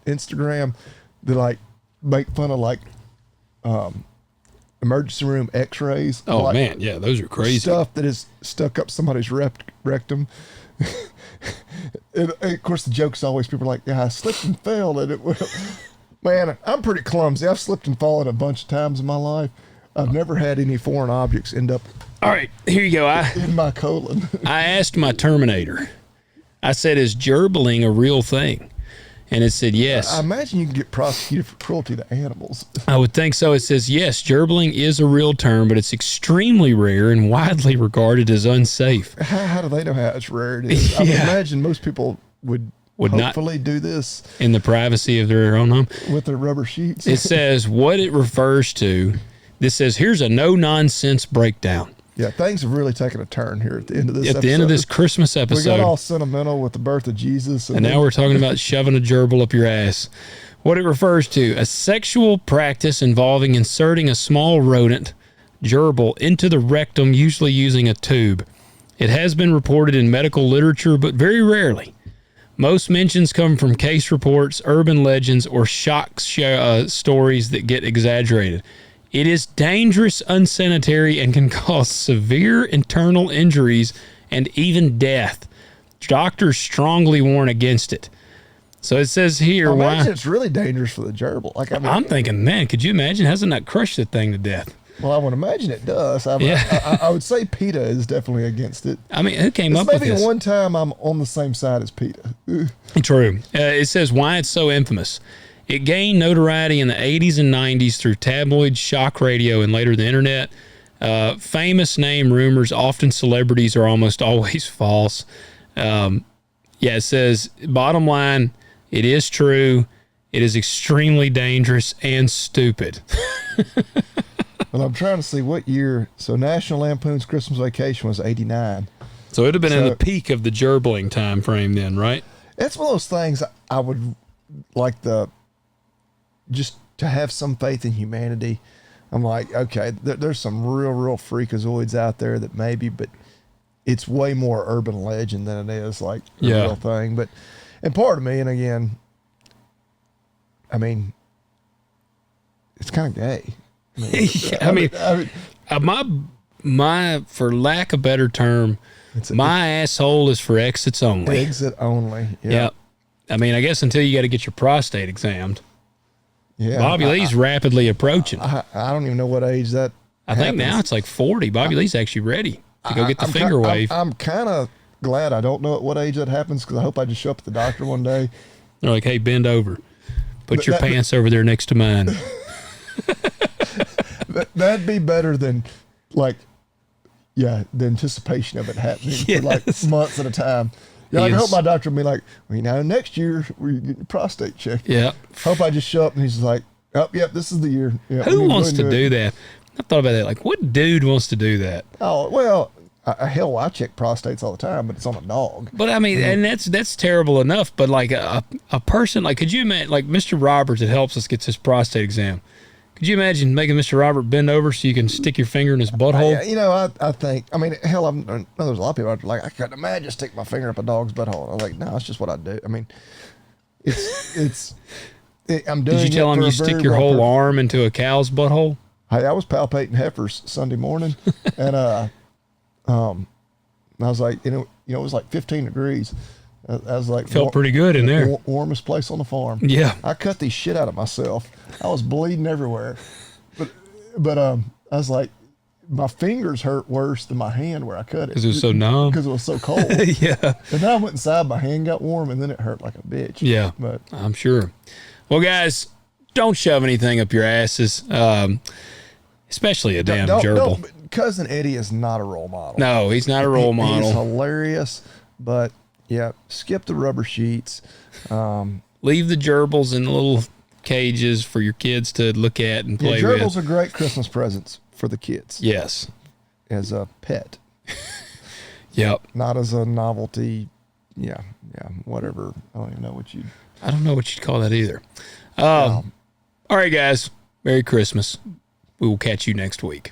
Instagram that like make fun of like emergency room x-rays. Oh, like, man. Yeah, those are crazy. Stuff that is stuck up somebody's rectum. And of course, the joke's always people are like, yeah, I slipped and fell, and it will. Man, I'm pretty clumsy. I've slipped and fallen a bunch of times in my life. I've never had any foreign objects end up. All right, here you go. In my colon. I asked my Terminator. I said, "Is gerbling a real thing?" And it said yes. I imagine you can get prosecuted for cruelty to animals. I would think so. It says yes, gerbling is a real term, but it's extremely rare and widely regarded as unsafe. How do they know how it's rare it is? I would imagine most people would hopefully not do this in the privacy of their own home with their rubber sheets. It says what it refers to. This says here's a no-nonsense breakdown. Yeah, things have really taken a turn here at the end of this episode. At the end of this Christmas episode. We got all sentimental with the birth of Jesus. And now we're talking about shoving a gerbil up your ass. What it refers to, a sexual practice involving inserting a small rodent, gerbil, into the rectum, usually using a tube. It has been reported in medical literature, but very rarely. Most mentions come from case reports, urban legends, or shock stories that get exaggerated. It is dangerous, unsanitary, and can cause severe internal injuries and even death. doctors strongly warn against it. So it says here, I why? imagine it's really dangerous for the gerbil. Like, I mean, I'm thinking, man, could you imagine? Hasn't that crushed the thing to death? well, I would imagine it does. I would say PETA is definitely against it. I mean, who came up with Maybe this? one time I'm on the same side as PETA. True. It says why it's so infamous. It gained notoriety in the 80s and 90s through tabloids, shock radio, and later the internet. Famous name rumors, often celebrities, are almost always false. It says, bottom line, it is true. It is extremely dangerous and stupid. Well, I'm trying to see what year. So National Lampoon's Christmas Vacation was 89. So it would have been in the peak of the gerbling time frame then, right? It's one of those things I would like just to have some faith in humanity. I'm like, okay, there's some real freakazoids out there that maybe, but it's way more urban legend than it is like a real thing. But, and part of me, and again, I mean, it's kind of gay. My for lack of a better term, my asshole is for exits only. Exit only. Yeah. I mean, I guess until you got to get your prostate examined. Yeah. Bobby Lee's rapidly approaching. I don't even know what age that I think now it's like 40. Bobby Lee's actually ready to go get the finger wave. I'm kind of glad I don't know at what age that happens, because I hope I just show up at the doctor one day. They're like, hey, bend over. Put your pants over there next to mine. That'd be better than, like, the anticipation of it happening for like months at a time. Yeah, I hope my doctor will be like, well, next year we get your prostate checked. Yeah. Hope I just show up and he's like, oh, yep, this is the year. Yeah, who wants to do that? I thought about that. Like, what dude wants to do that? Oh, well, hell, I check prostates all the time, but it's on a dog. But I mean, and that's terrible enough. But like a person, like, could you imagine, like Mr. Roberts that helps us get his prostate exam? Could you imagine making Mr. Robert bend over so you can stick your finger in his butthole? I think, I mean, hell, I know there's a lot of people out there like, I couldn't imagine sticking my finger up a dog's butthole. I was like, no, it's just what I do. I mean, I'm doing. Did you tell him you stick your whole arm into a cow's butthole? Hey, I was palpating heifers Sunday morning, and I was like, it was like 15 degrees. I was like, felt pretty good in there. Warmest place on the farm. Yeah. I cut the shit out of myself. I was bleeding everywhere. But I was like, my fingers hurt worse than my hand where I cut it. Because it was so numb? Because it was so cold. Yeah. And then I went inside, my hand got warm, and then it hurt like a bitch. Yeah. But I'm sure. Well, guys, don't shove anything up your asses, especially a damn gerbil. Cousin Eddie is not a role model. No, he's not a role model. He's hilarious, but yeah, skip the rubber sheets. Leave the gerbils in the little cages for your kids to look at and play with. Gerbils are great Christmas presents for the kids. Yes. As a pet. Yep. Not as a novelty. Yeah, whatever. I don't even know what you'd call that either. All right, guys. Merry Christmas. We will catch you next week.